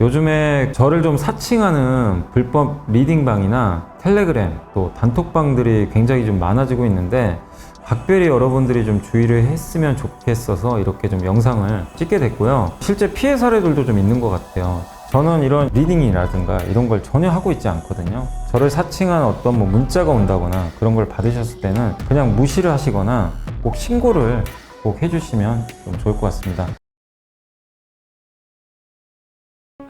요즘에 저를 좀 사칭하는 불법 리딩방이나 텔레그램 또 단톡방들이 굉장히 좀 많아지고 있는데 각별히 여러분들이 좀 주의를 했으면 좋겠어서 이렇게 좀 영상을 찍게 됐고요. 실제 피해 사례들도 좀 있는 것 같아요. 저는 이런 리딩이라든가 이런 걸 전혀 하고 있지 않거든요. 저를 사칭한 어떤 문자가 온다거나 그런 걸 받으셨을 때는 그냥 무시를 하시거나 꼭 신고를 꼭 해주시면 좀 좋을 것 같습니다.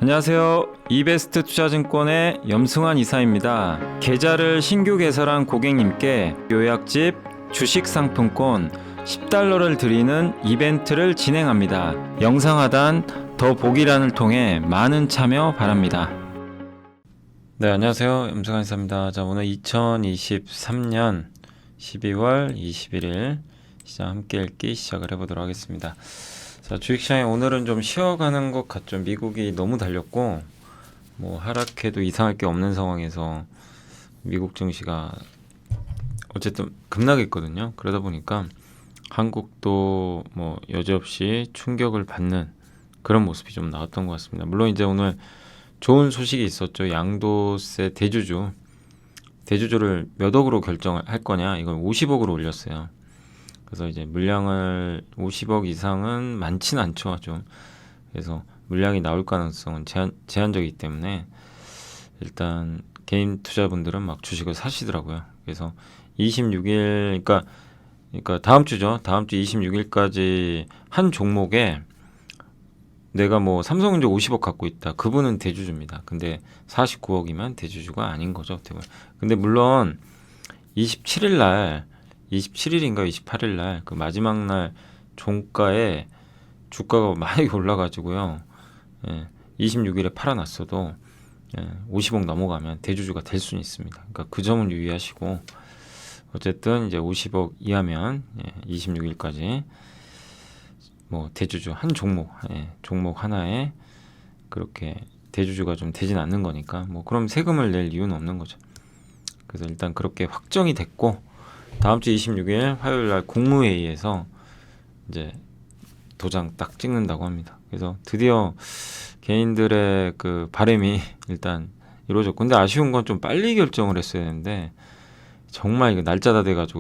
안녕하세요. 이베스트 투자증권의 염승환 이사입니다. 계좌를 신규 개설한 고객님께 요약집 주식 상품권 10달러를 드리는 이벤트를 진행합니다. 영상 하단 더 보기란을 통해 많은 참여 바랍니다. 네, 안녕하세요. 염승환 이사입니다. 자, 오늘 2023년 12월 21일 시장 함께 읽기 시작을 해보도록 하겠습니다. 자, 주식시장이 오늘은 좀 쉬어가는 것 같죠. 미국이 너무 달렸고 하락해도 이상할 게 없는 상황에서 미국 증시가 어쨌든 급락했거든요. 그러다 보니까 한국도 여지없이 충격을 받는 그런 모습이 좀 나왔던 것 같습니다. 물론 이제 오늘 좋은 소식이 있었죠. 양도세 대주주를 몇 억으로 결정할 거냐, 이걸 50억으로 올렸어요. 그래서 이제 물량을 50억 이상은 많진 않죠, 좀. 그래서 물량이 나올 가능성은 제한적이기 때문에 일단 개인 투자분들은 막 주식을 사시더라고요. 그래서 26일, 그러니까 다음 주죠. 다음 주 26일까지 한 종목에 내가 삼성전자 50억 갖고 있다. 그분은 대주주입니다. 근데 49억이면 대주주가 아닌 거죠, 어떻게 보면. 근데 물론 27일인가 28일날 그 마지막 날 종가에 주가가 많이 올라가지고요. 26일에 팔아놨어도 50억 넘어가면 대주주가 될 수는 있습니다. 그러니까 그 점은 유의하시고, 어쨌든 이제 50억 이하면 26일까지 대주주 한 종목 하나에 그렇게 대주주가 좀 되진 않는 거니까 그럼 세금을 낼 이유는 없는 거죠. 그래서 일단 그렇게 확정이 됐고, 다음 주 26일 화요일 날 국무회의에서 이제 도장 딱 찍는다고 합니다. 그래서 드디어 개인들의 그 바람이 일단 이루어졌고, 근데 아쉬운 건 좀 빨리 결정을 했어야 되는데 정말 이거 날짜 다 돼가지고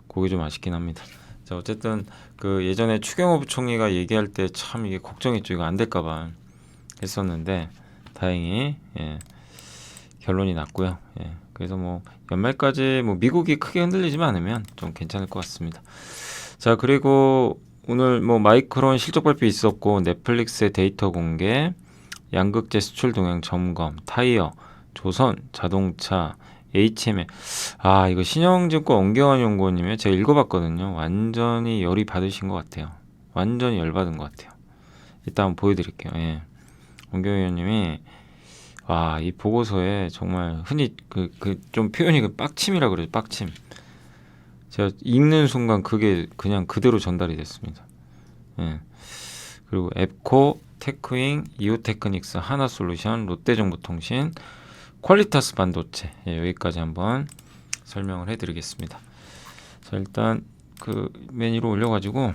그게 좀 아쉽긴 합니다. 자, 어쨌든 그 예전에 추경호 부총리가 얘기할 때 참 이게 걱정했죠. 이거 안 될까봐 했었는데 다행히 결론이 났고요. 그래서 연말까지 미국이 크게 흔들리지만 않으면 좀 괜찮을 것 같습니다. 자, 그리고 오늘 마이크론 실적 발표 있었고, 넷플릭스의 데이터 공개, 양극재 수출 동향 점검, 타이어, 조선, 자동차, HML. 이거 신영증권 엄경환 연구원님이 제가 읽어봤거든요. 완전히 열이 받으신 것 같아요. 완전히 열받은 것 같아요. 이따 한번 보여드릴게요. 엄경환 의원님이 이 보고서에 정말 흔히 좀 표현이 빡침이라 그래요. 빡침. 제가 읽는 순간 그게 그냥 그대로 전달이 됐습니다. 그리고 앱코, 테크윙, 이오테크닉스, 하나솔루션, 롯데정보통신, 퀄리타스 반도체, 여기까지 한번 설명을 해드리겠습니다. 자, 일단 그 메뉴로 올려가지고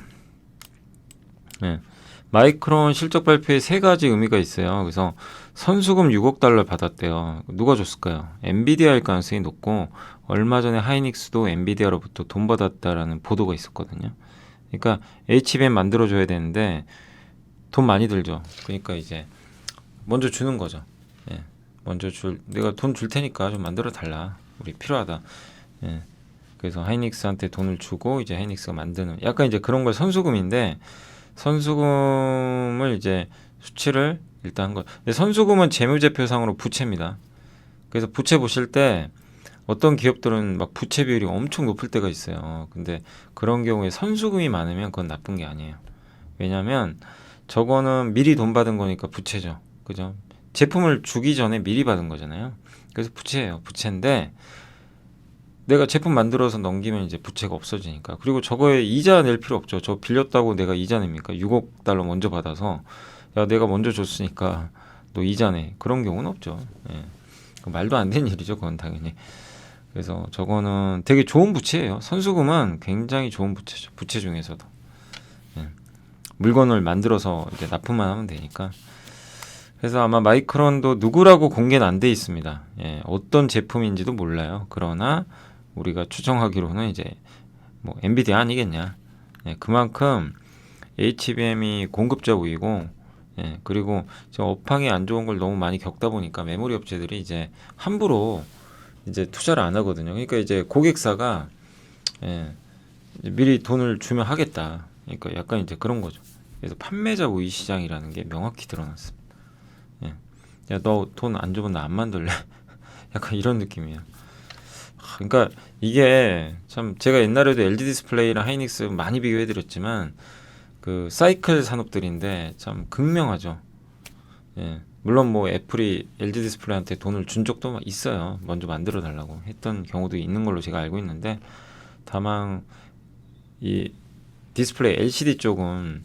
마이크론 실적 발표에 세 가지 의미가 있어요. 그래서 선수금 6억 달러 받았대요. 누가 줬을까요? 엔비디아일 가능성이 높고, 얼마 전에 하이닉스도 엔비디아로부터 돈 받았다라는 보도가 있었거든요. 그러니까 HBM 만들어줘야 되는데 돈 많이 들죠. 그러니까 이제 먼저 주는 거죠. 내가 돈 줄 테니까 좀 만들어 달라. 우리 필요하다. 그래서 하이닉스한테 돈을 주고 이제 하이닉스가 만드는, 약간 이제 그런 걸 선수금인데, 선수금을 이제 수치를 일단 한 거. 근데 선수금은 재무제표상으로 부채입니다. 그래서 부채 보실 때 어떤 기업들은 막 부채 비율이 엄청 높을 때가 있어요. 근데 그런 경우에 선수금이 많으면 그건 나쁜 게 아니에요. 왜냐면 저거는 미리 돈 받은 거니까 부채죠. 그죠? 제품을 주기 전에 미리 받은 거잖아요. 그래서 부채예요. 부채인데 내가 제품 만들어서 넘기면 이제 부채가 없어지니까. 그리고 저거에 이자 낼 필요 없죠. 저 빌렸다고 내가 이자 냅니까? 6억 달러 먼저 받아서 야, 내가 먼저 줬으니까 너 이자 내. 그런 경우는 없죠. 말도 안 되는 일이죠. 그건 당연히. 그래서 저거는 되게 좋은 부채예요. 선수금은 굉장히 좋은 부채죠. 부채 중에서도. 물건을 만들어서 이제 납품만 하면 되니까. 그래서 아마 마이크론도 누구라고 공개는 안 돼 있습니다. 예, 어떤 제품인지도 몰라요. 그러나 우리가 추정하기로는 이제 뭐 엔비디아 아니겠냐. 예, 그만큼 HBM이 공급자 우위고, 예, 그리고 지금 업황이 안 좋은 걸 너무 많이 겪다 보니까 메모리 업체들이 이제 함부로 이제 투자를 안 하거든요. 그러니까 이제 고객사가 예, 이제 미리 돈을 주면 하겠다. 그러니까 약간 이제 그런 거죠. 그래서 판매자 우위 시장이라는 게 명확히 드러났습니다. 예. 야, 너 돈 안 주면 나 안 만들래? 약간 이런 느낌이에요. 그러니까 이게 참 제가 옛날에도 LG 디스플레이랑 하이닉스 많이 비교해드렸지만 그 사이클 산업들인데 참 극명하죠. 예. 물론 뭐 애플이 LG 디스플레이한테 돈을 준 적도 있어요. 먼저 만들어 달라고 했던 경우도 있는 걸로 제가 알고 있는데, 다만 이 디스플레이 LCD 쪽은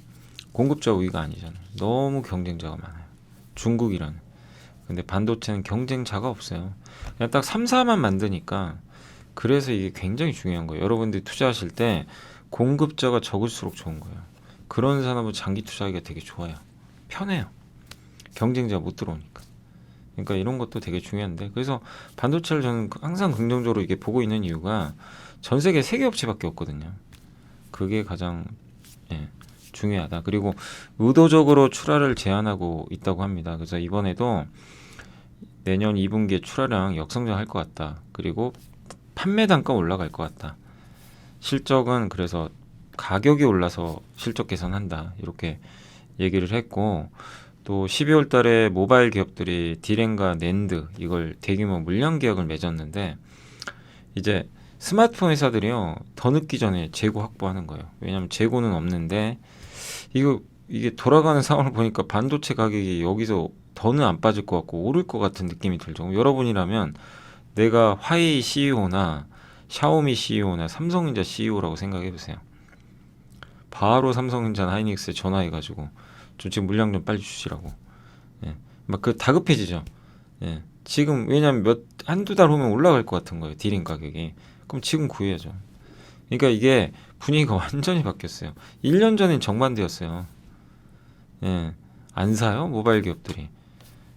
공급자 우위가 아니잖아요. 너무 경쟁자가 많아요. 중국이란. 근데 반도체는 경쟁자가 없어요. 그냥 딱 3, 4만 만드니까, 그래서 이게 굉장히 중요한 거예요. 여러분들이 투자하실 때 공급자가 적을수록 좋은 거예요. 그런 산업은 장기 투자하기가 되게 좋아요. 편해요. 경쟁자가 못 들어오니까. 그러니까 이런 것도 되게 중요한데, 그래서 반도체를 저는 항상 긍정적으로 이게 보고 있는 이유가 전 세계 3개 업체밖에 없거든요. 그게 가장 예, 중요하다. 그리고 의도적으로 출하를 제한하고 있다고 합니다. 그래서 이번에도 내년 2분기에 출하량 역성장할 것 같다. 그리고 판매 단가 올라갈 것 같다. 실적은 그래서 가격이 올라서 실적 개선한다. 이렇게 얘기를 했고, 또 12월 달에 모바일 기업들이 디램과 낸드 이걸 대규모 물량 계약을 맺었는데, 이제 스마트폰 회사들이요 더 늦기 전에 재고 확보하는 거예요. 왜냐하면 재고는 없는데 이게 돌아가는 상황을 보니까 반도체 가격이 여기서 더는 안 빠질 것 같고 오를 것 같은 느낌이 들죠. 여러분이라면 내가 화웨이 CEO나 샤오미 CEO나 삼성전자 CEO라고 생각해 보세요. 바로 삼성전자 하이닉스에 전화해가지고 저 지금 물량 좀 빨리 주시라고. 예. 막 그 다급해지죠. 예. 지금 왜냐면 한두 달 후면 올라갈 것 같은 거예요. 디램 가격이. 그럼 지금 구해야죠. 그러니까 이게 분위기가 완전히 바뀌었어요. 1년 전엔 정반대였어요. 예. 안 사요? 모바일 기업들이.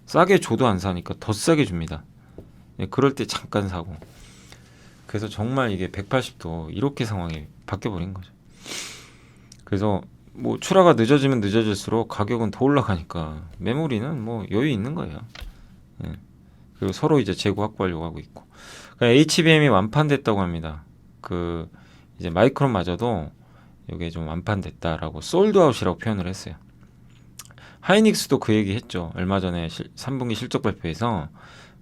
싸게 줘도 안 사니까 더 싸게 줍니다. 예. 그럴 때 잠깐 사고. 그래서 정말 이게 180도 이렇게 상황이 바뀌어버린 거죠. 그래서 뭐 출하가 늦어지면 늦어질수록 가격은 더 올라가니까 메모리는 뭐 여유 있는 거예요. 예. 그리고 서로 이제 재고 확보하려고 하고 있고. 그러니까 HBM이 완판됐다고 합니다. 그 이제 마이크론마저도 이게 좀 완판됐다라고 솔드아웃이라고 표현을 했어요. 하이닉스도 그 얘기 했죠. 얼마 전에 3분기 실적 발표에서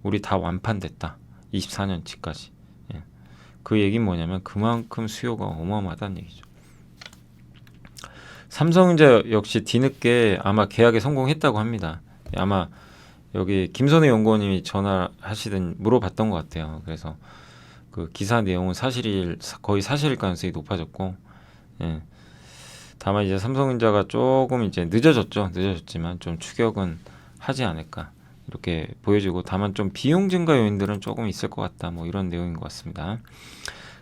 우리 다 완판됐다. 24년치까지. 예. 그 얘기는 뭐냐면 그만큼 수요가 어마어마하다는 얘기죠. 삼성전자 역시 뒤늦게 아마 계약에 성공했다고 합니다. 아마 여기 김선우 연구원님이 전화하시든 물어봤던 것 같아요. 그래서 그 기사 내용은 거의 사실일 가능성이 높아졌고, 예. 다만 이제 삼성전자가 조금 이제 늦어졌지만 좀 추격은 하지 않을까 이렇게 보여지고, 다만 좀 비용 증가 요인들은 조금 있을 것 같다. 뭐 이런 내용인 것 같습니다.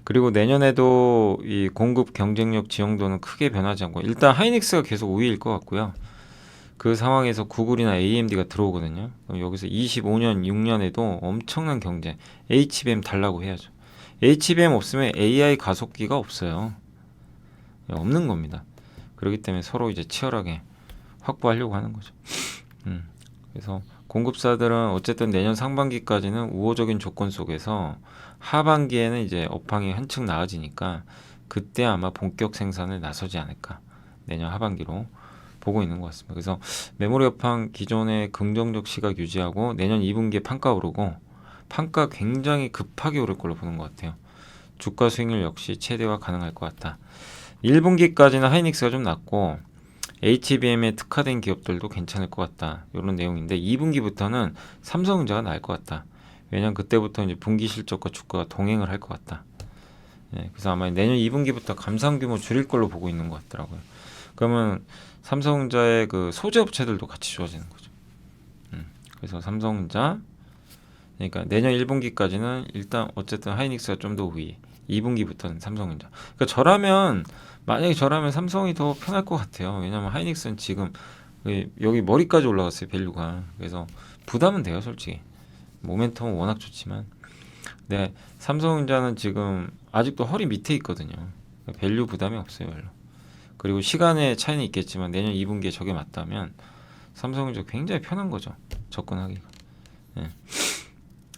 그리고 내년에도 이 공급 경쟁력 지형도는 크게 변하지 않고, 일단 하이닉스가 계속 우위일 것 같고요. 그 상황에서 구글이나 AMD가 들어오거든요. 그럼 여기서 25년, 6년에도 엄청난 경쟁, HBM 달라고 해야죠. HBM 없으면 AI 가속기가 없어요. 없는 겁니다. 그렇기 때문에 서로 이제 치열하게 확보하려고 하는 거죠. 그래서 공급사들은 어쨌든 내년 상반기까지는 우호적인 조건 속에서 하반기에는 이제 업황이 한층 나아지니까 그때 아마 본격 생산을 나서지 않을까. 내년 하반기로 보고 있는 것 같습니다. 그래서 메모리 업황 기존의 긍정적 시각 유지하고 내년 2분기에 판가 오르고, 판가 굉장히 급하게 오를 걸로 보는 것 같아요. 주가 수익률 역시 최대화 가능할 것 같다. 1분기까지는 하이닉스가 좀 낮고 HBM에 특화된 기업들도 괜찮을 것 같다. 이런 내용인데 2분기부터는 삼성전자가 나을 것 같다. 왜냐면 그때부터 이제 분기 실적과 주가가 동행을 할 것 같다. 예, 그래서 아마 내년 2분기부터 감산 규모 줄일 걸로 보고 있는 것 같더라고요. 그러면 삼성전자의 그 소재 업체들도 같이 좋아지는 거죠. 그래서 삼성전자, 그러니까 내년 1분기까지는 일단 어쨌든 하이닉스가 좀 더 우위, 2분기부터는 삼성전자. 그러니까 만약에 저라면 삼성이 더 편할 것 같아요. 왜냐면 하이닉스는 지금 여기 머리까지 올라갔어요, 밸류가. 그래서 부담은 돼요, 솔직히. 모멘텀은 워낙 좋지만. 네, 삼성전자는 지금 아직도 허리 밑에 있거든요. 밸류 부담이 없어요, 별로. 그리고 시간의 차이는 있겠지만 내년 2분기에 저게 맞다면 삼성전자 굉장히 편한 거죠, 접근하기가. 네.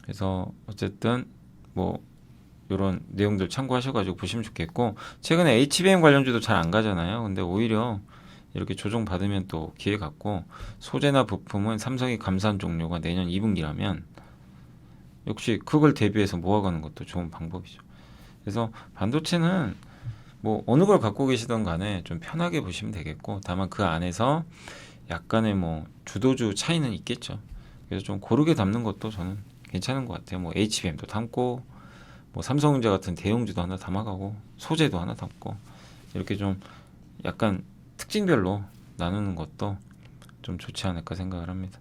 그래서 어쨌든 뭐 이런 내용들 참고하셔가지고 보시면 좋겠고, 최근에 HBM 관련주도 잘 안 가잖아요. 근데 오히려 이렇게 조정 받으면 또 기회 같고, 소재나 부품은 삼성이 감산 종료가 내년 2분기라면 역시 그걸 대비해서 모아가는 것도 좋은 방법이죠. 그래서 반도체는 뭐 어느 걸 갖고 계시던 간에 좀 편하게 보시면 되겠고, 다만 그 안에서 약간의 뭐 주도주 차이는 있겠죠. 그래서 좀 고르게 담는 것도 저는 괜찮은 것 같아요. 뭐 HBM도 담고, 뭐 삼성전자 같은 대형주도 하나 담아가고, 소재도 하나 담고, 이렇게 좀 약간 특징별로 나누는 것도 좀 좋지 않을까 생각을 합니다.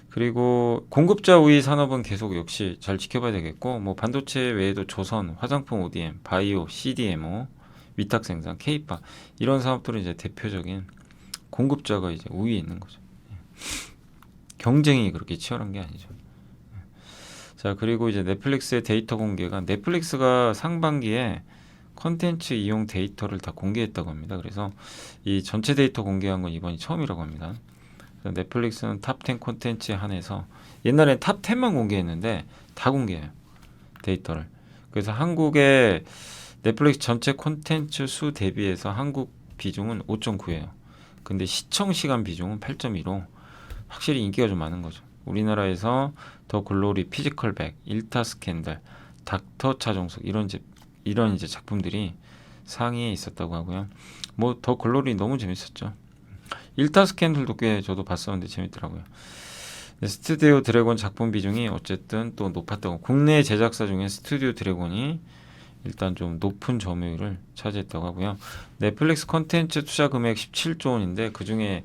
그리고 공급자 우위 산업은 계속 역시 잘 지켜봐야 되겠고, 뭐 반도체 외에도 조선, 화장품 ODM, 바이오, CDMO, 위탁 생산, K파 이런 사업들은 이제 대표적인 공급자가 이제 우위에 있는 거죠. 경쟁이 그렇게 치열한 게 아니죠. 자, 그리고 이제 넷플릭스의 데이터 공개가, 넷플릭스가 상반기에 컨텐츠 이용 데이터를 다 공개했다고 합니다. 그래서 이 전체 데이터 공개한 건 이번이 처음이라고 합니다. 그래서 넷플릭스는 탑10 콘텐츠에 한해서, 옛날엔 탑10만 공개했는데 다 공개해요, 데이터를. 그래서 한국의 넷플릭스 전체 콘텐츠 수 대비해서 한국 비중은 5.9예요. 근데 시청 시간 비중은 8.2로 확실히 인기가 좀 많은 거죠. 우리나라에서 더 글로리, 피지컬 백, 일타 스캔들, 닥터 차정숙 이런 이제 작품들이 상위에 있었다고 하고요. 뭐 더 글로리 너무 재밌었죠. 일타 스캔들도 꽤 저도 봤었는데 재밌더라고요. 스튜디오 드래곤 작품 비중이 어쨌든 또 높았다고, 국내 제작사 중에 스튜디오 드래곤이 일단 좀 높은 점유율을 차지했다고 하고요. 넷플릭스 컨텐츠 투자 금액 17조 원인데 그 중에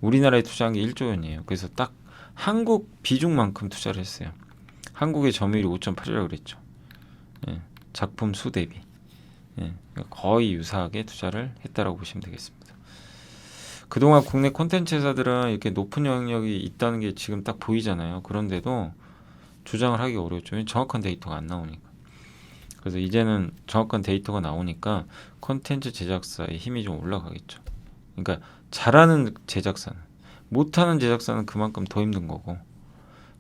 우리나라에 투자한 게 1조 원이에요. 그래서 딱 한국 비중만큼 투자를 했어요. 한국의 점유율이 5.8이라고 그랬죠. 예, 작품 수 대비. 예, 거의 유사하게 투자를 했다라고 보시면 되겠습니다. 그동안 국내 콘텐츠 회사들은 이렇게 높은 영향력이 있다는 게 지금 딱 보이잖아요. 그런데도 주장을 하기 어렵죠. 정확한 데이터가 안 나오니까. 그래서 이제는 정확한 데이터가 나오니까 콘텐츠 제작사의 힘이 좀 올라가겠죠. 그러니까 잘하는 제작사는, 못하는 제작사는 그만큼 더 힘든 거고,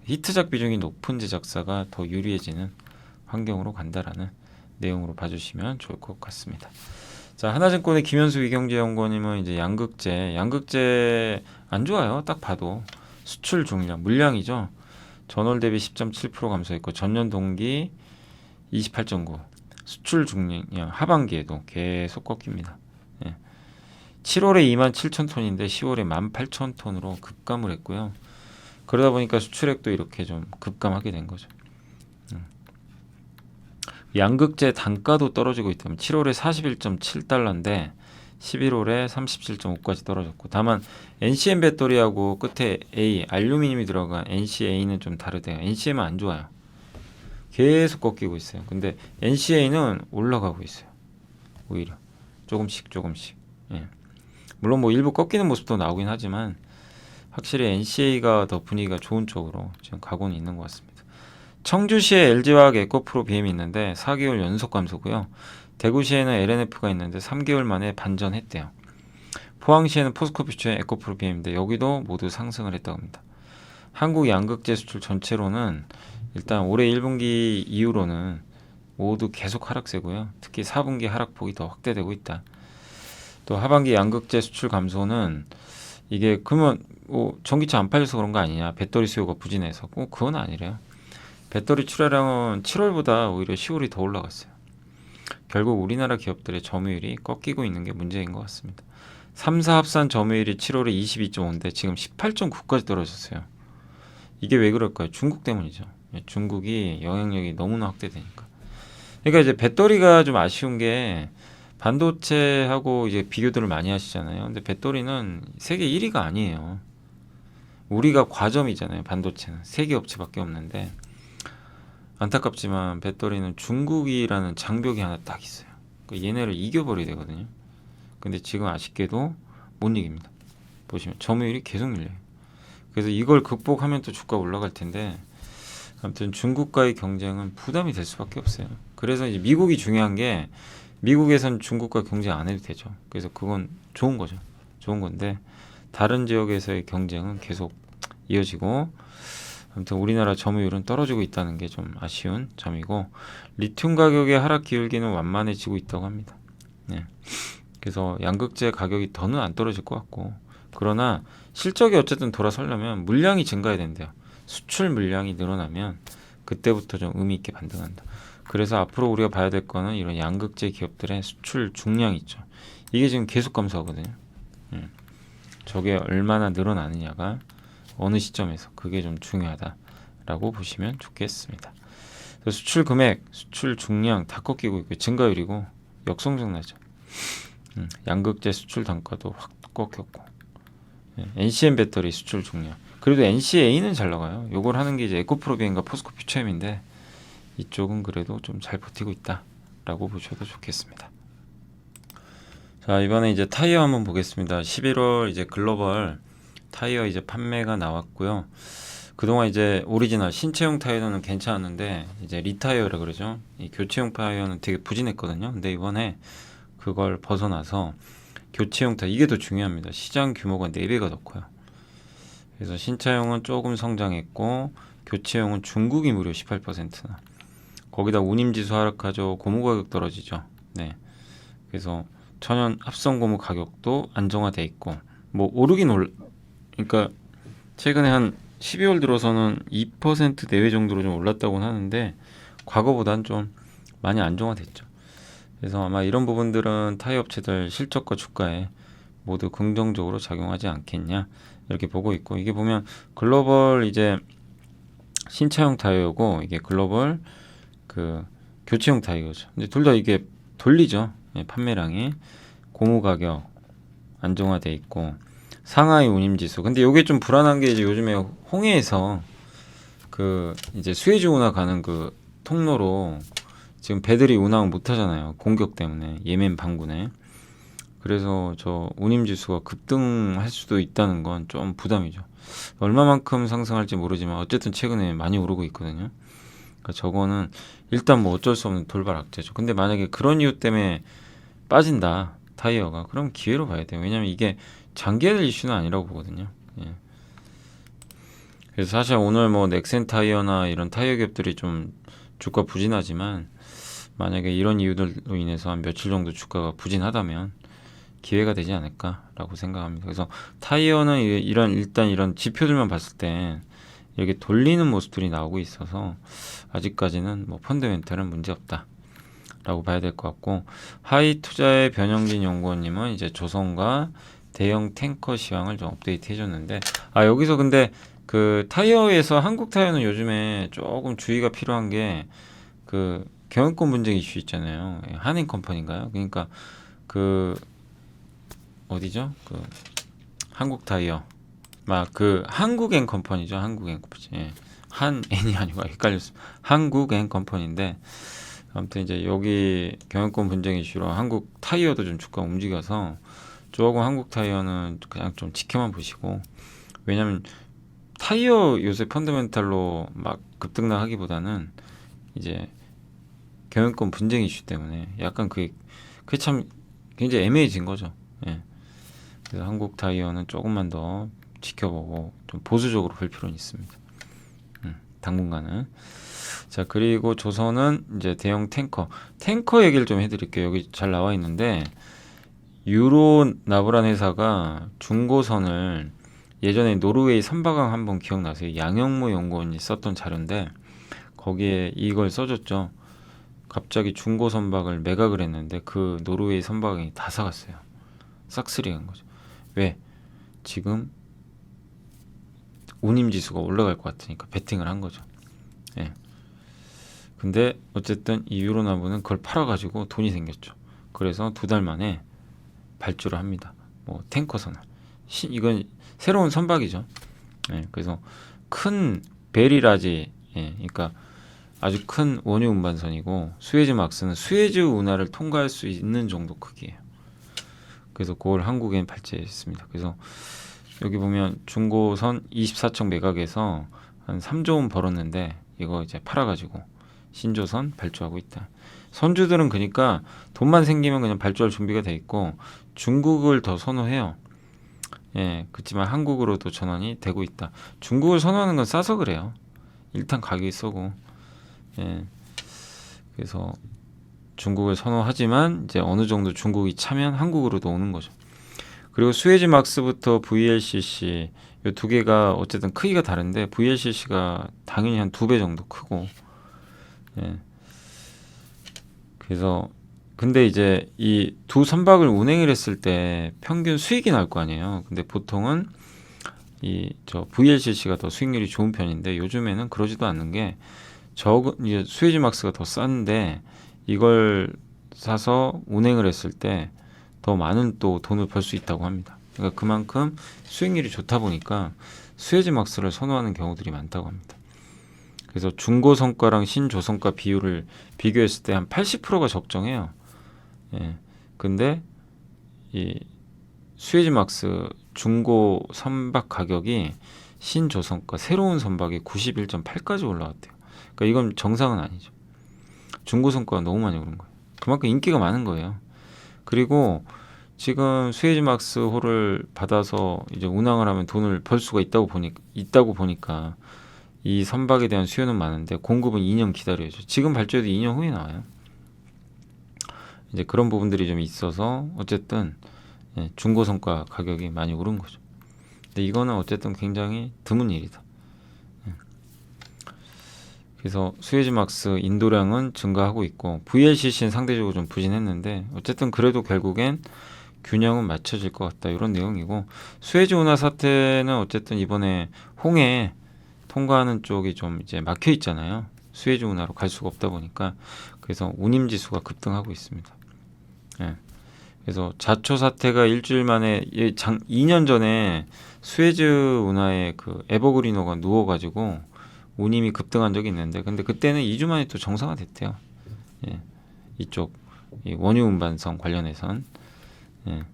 히트작 비중이 높은 제작사가 더 유리해지는 환경으로 간다라는 내용으로 봐주시면 좋을 것 같습니다. 자, 하나증권의 김현수 위경제연구원님은 이제 양극재 안 좋아요. 딱 봐도 수출 중량, 물량이죠. 전월 대비 10.7% 감소했고 전년 동기 28.9. 수출 중량 하반기에도 계속 꺾입니다. 예. 7월에 27,000톤인데 10월에 18,000톤으로 급감을 했고요. 그러다 보니까 수출액도 이렇게 좀 급감하게 된 거죠. 양극재 단가도 떨어지고 있다면 7월에 41.7달러인데 11월에 37.5까지 떨어졌고, 다만 NCM 배터리하고 끝에 A, 알루미늄이 들어간 NCA는 좀 다르대요. NCM은 안 좋아요. 계속 꺾이고 있어요. 근데 NCA는 올라가고 있어요. 오히려 조금씩. 예. 물론 뭐 일부 꺾이는 모습도 나오긴 하지만 확실히 NCA가 더 분위기가 좋은 쪽으로 지금 가고는 있는 것 같습니다. 청주시에 LG화학 에코프로 BM이 있는데 4개월 연속 감소고요. 대구시에는 LNF가 있는데 3개월 만에 반전했대요. 포항시에는 포스코퓨처의 에코프로 BM인데 여기도 모두 상승을 했다고 합니다. 한국 양극재 수출 전체로는 일단 올해 1분기 이후로는 모두 계속 하락세고요. 특히 4분기 하락폭이 더 확대되고 있다. 또 하반기 양극재 수출 감소는 이게 그러면 뭐 전기차 안 팔려서 그런 거 아니냐, 배터리 수요가 부진해서, 그건 아니래요. 배터리 출하량은 7월보다 오히려 10월이 더 올라갔어요. 결국 우리나라 기업들의 점유율이 꺾이고 있는 게 문제인 것 같습니다. 3사 합산 점유율이 7월에 22.5인데 지금 18.9까지 떨어졌어요. 이게 왜 그럴까요? 중국 때문이죠. 중국이 영향력이 너무나 확대되니까. 그러니까 이제 배터리가 좀 아쉬운 게, 반도체하고 이제 비교들을 많이 하시잖아요. 근데 배터리는 세계 1위가 아니에요. 우리가 과점이잖아요. 반도체는 세계 업체밖에 없는데, 안타깝지만 배터리는 중국이라는 장벽이 하나 딱 있어요. 얘네를 이겨버려야 되거든요. 근데 지금 아쉽게도 못 이깁니다. 보시면 점유율이 계속 밀려요. 그래서 이걸 극복하면 또 주가 올라갈 텐데 아무튼 중국과의 경쟁은 부담이 될 수밖에 없어요. 그래서 이제 미국이 중요한 게 미국에선 중국과 경쟁 안 해도 되죠. 그래서 그건 좋은 거죠. 좋은 건데 다른 지역에서의 경쟁은 계속 이어지고 아무튼 우리나라 점유율은 떨어지고 있다는 게 좀 아쉬운 점이고 리튬 가격의 하락 기울기는 완만해지고 있다고 합니다. 네. 그래서 양극재 가격이 더는 안 떨어질 것 같고 그러나 실적이 어쨌든 돌아서려면 물량이 증가해야 된대요. 수출 물량이 늘어나면 그때부터 좀 의미 있게 반등한다. 그래서 앞으로 우리가 봐야 될 거는 이런 양극재 기업들의 수출 중량 있죠. 이게 지금 계속 감소하거든요. 저게 얼마나 늘어나느냐가 어느 시점에서 그게 좀 중요하다라고 보시면 좋겠습니다. 수출 금액, 수출 중량 다 꺾이고 있고 증가율이고 역성장나죠. 양극재 수출 단가도 확 꺾였고 NCM 배터리 수출 중량 그래도 NCA는 잘 나가요. 요걸 하는 게 이제 에코프로비엔과 포스코 퓨처엠인데 이쪽은 그래도 좀 잘 버티고 있다라고 보셔도 좋겠습니다. 자 이번에 이제 타이어 한번 보겠습니다. 11월 이제 글로벌 타이어 이제 판매가 나왔고요. 그동안 이제 오리지널 신체용 타이어는 괜찮았는데 이제 리타이어라 그러죠. 이 교체용 타이어는 되게 부진했거든요. 근데 이번에 그걸 벗어나서 교체용 타이어 이게 더 중요합니다. 시장 규모가 4배가 더 커요. 그래서 신차용은 조금 성장했고 교체용은 중국이 무려 18%나 거기다 운임지수 하락하죠. 고무 가격 떨어지죠. 네. 그래서 천연 합성 고무 가격도 안정화돼 있고 뭐 오르긴 그러니까 최근에 한 12월 들어서는 2% 내외 정도로 좀 올랐다고는 하는데 과거보단 좀 많이 안정화됐죠. 그래서 아마 이런 부분들은 타이어 업체들 실적과 주가에 모두 긍정적으로 작용하지 않겠냐 이렇게 보고 있고 이게 보면 글로벌 이제 신차용 타이어고 이게 글로벌 그 교체용 타이어죠. 근데 둘 다 이게 돌리죠. 판매량이 고무 가격 안정화돼 있고 상하이 운임지수. 근데 이게 좀 불안한 게 이제 요즘에 홍해에서 그 이제 수에즈 운하 가는 그 통로로 지금 배들이 운항을 못 하잖아요. 공격 때문에 예멘 반군에. 그래서 저 운임지수가 급등할 수도 있다는 건 좀 부담이죠. 얼마만큼 상승할지 모르지만 어쨌든 최근에 많이 오르고 있거든요. 그러니까 저거는 일단 뭐 어쩔 수 없는 돌발 악재죠. 근데 만약에 그런 이유 때문에 빠진다 타이어가 그럼 기회로 봐야 돼요. 왜냐면 이게 장기화될 이슈는 아니라고 보거든요. 예. 그래서 사실 오늘 뭐 넥센 타이어나 이런 타이어 기업들이 좀 주가 부진하지만 만약에 이런 이유들로 인해서 한 며칠 정도 주가가 부진하다면 기회가 되지 않을까라고 생각합니다. 그래서 타이어는 일단 이런 지표들만 봤을 때 이렇게 돌리는 모습들이 나오고 있어서 아직까지는 뭐 펀더멘털은 문제 없다라고 봐야 될 것 같고 하이 투자의 변영진 연구원님은 이제 조선과 대형 탱커 시황을 좀 업데이트 해줬는데 여기서 근데 그 타이어에서 한국 타이어는 요즘에 조금 주의가 필요한 게 그 경영권 분쟁 이슈 있잖아요. 한인 컴퍼니인가요? 그러니까 그 어디죠? 그 한국 타이어 막 그 한국엔 컴퍼니죠. 한국엔 컴퍼니. 예. 한N이 아니고 헷갈렸습니다. 한국엔 컴퍼니인데 아무튼 이제 여기 경영권 분쟁 이슈로 한국 타이어도 좀 주가 움직여서 조금 한국 타이어는 그냥 좀 지켜만 보시고 왜냐면 타이어 요새 펀더멘탈로 막 급등락 하기보다는 이제 경영권 분쟁 이슈 때문에 약간 그게 참 굉장히 애매해진 거죠. 예. 그래서 한국 타이어는 조금만 더 지켜보고 좀 보수적으로 볼 필요는 있습니다. 당분간은. 자 그리고 조선은 이제 대형 탱커 얘기를 좀 해드릴게요. 여기 잘 나와 있는데 유로나브란 회사가 중고선을 예전에 노르웨이 선박왕 한번 기억나세요? 양영모 연구원이 썼던 자료인데 거기에 이걸 써줬죠. 갑자기 중고 선박을 매각을 했는데 그 노르웨이 선박이 다 사갔어요. 싹쓸이 간 거죠. 왜? 지금 운임지수가 올라갈 것 같으니까 베팅을 한 거죠. 예. 근데 어쨌든 이 유로나브는 그걸 팔아가지고 돈이 생겼죠. 그래서 2달 만에 발주를 합니다. 뭐 탱커선을. 이건 새로운 선박이죠. 예. 그래서 큰 베리라지, 예. 그러니까 아주 큰 원유 운반선이고 수에즈 막스는 수에즈 운하를 통과할 수 있는 정도 크기예요. 그래서 그걸 한국엔 발주했습니다. 그래서 여기 보면 중고선 24청 매각에서 한 3조 원 벌었는데 이거 이제 팔아가지고 신조선 발주하고 있다. 선주들은 그러니까 돈만 생기면 그냥 발주할 준비가 돼 있고 중국을 더 선호해요. 예, 그렇지만 한국으로도 전환이 되고 있다. 중국을 선호하는 건 싸서 그래요. 일단 가격이 싸고. 예, 그래서 중국을 선호하지만 이제 어느 정도 중국이 차면 한국으로도 오는 거죠. 그리고 스웨즈 막스부터 VLCC 이 두 개가 어쨌든 크기가 다른데 VLCC가 당연히 한 2배 정도 크고. 예. 그래서 근데 이제 이 두 선박을 운행을 했을 때 평균 수익이 날 거 아니에요. 근데 보통은 이 저 VLCC가 더 수익률이 좋은 편인데 요즘에는 그러지도 않는 게 이제 스웨즈 막스가 더 싼데 이걸 사서 운행을 했을 때 더 많은 또 돈을 벌 수 있다고 합니다. 그러니까 그만큼 수익률이 좋다 보니까 스웨즈 막스를 선호하는 경우들이 많다고 합니다. 그래서 중고성가랑 신조성가 비율을 비교했을 때 한 80%가 적정해요. 예. 근데 이 스웨즈막스 중고 선박 가격이 신조선가 새로운 선박이 91.8까지 올라왔대요. 그러니까 이건 정상은 아니죠. 중고 선가가 너무 많이 오른 거예요. 그만큼 인기가 많은 거예요. 그리고 지금 스웨즈막스 호를 받아서 이제 운항을 하면 돈을 벌 수가 있다고 보니까 이 선박에 대한 수요는 많은데 공급은 2년 기다려야죠. 지금 발주해도 2년 후에 나와요. 이제 그런 부분들이 좀 있어서 어쨌든 예, 중고성가 가격이 많이 오른 거죠. 근데 이거는 어쨌든 굉장히 드문 일이다. 예. 그래서 스웨즈막스 인도량은 증가하고 있고 VLCC는 상대적으로 좀 부진했는데 어쨌든 그래도 결국엔 균형은 맞춰질 것 같다 이런 내용이고 수에즈 운하 사태는 어쨌든 이번에 홍해 통과하는 쪽이 좀 이제 막혀 있잖아요. 수에즈 운하로 갈 수가 없다 보니까 그래서 운임 지수가 급등하고 있습니다. 예. 그래서 자초 사태가 일주일 만에 2년 전에 수에즈 운하에 그 에버그리너가 누워가지고 운임이 급등한 적이 있는데 근데 그때는 2주 만에 또 정상화됐대요. 예. 이쪽 이 원유 운반선 관련해선 예.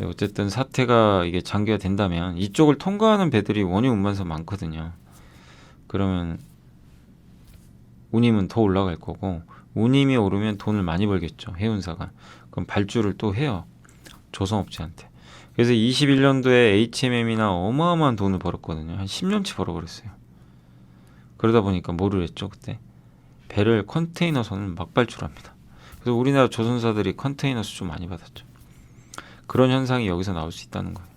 어쨌든 사태가 이게 장기화 된다면 이쪽을 통과하는 배들이 원유 운반선 많거든요. 그러면 운임은 더 올라갈 거고 운임이 오르면 돈을 많이 벌겠죠. 해운사가. 그럼 발주를 또 해요. 조선업체한테. 그래서 21년도에 HMM이나 어마어마한 돈을 벌었거든요. 한 10년치 벌어버렸어요. 그러다 보니까 뭐를 했죠 그때? 배를 컨테이너선을 막 발주합니다. 그래서 우리나라 조선사들이 컨테이너 수주 많이 받았죠. 그런 현상이 여기서 나올 수 있다는 거예요.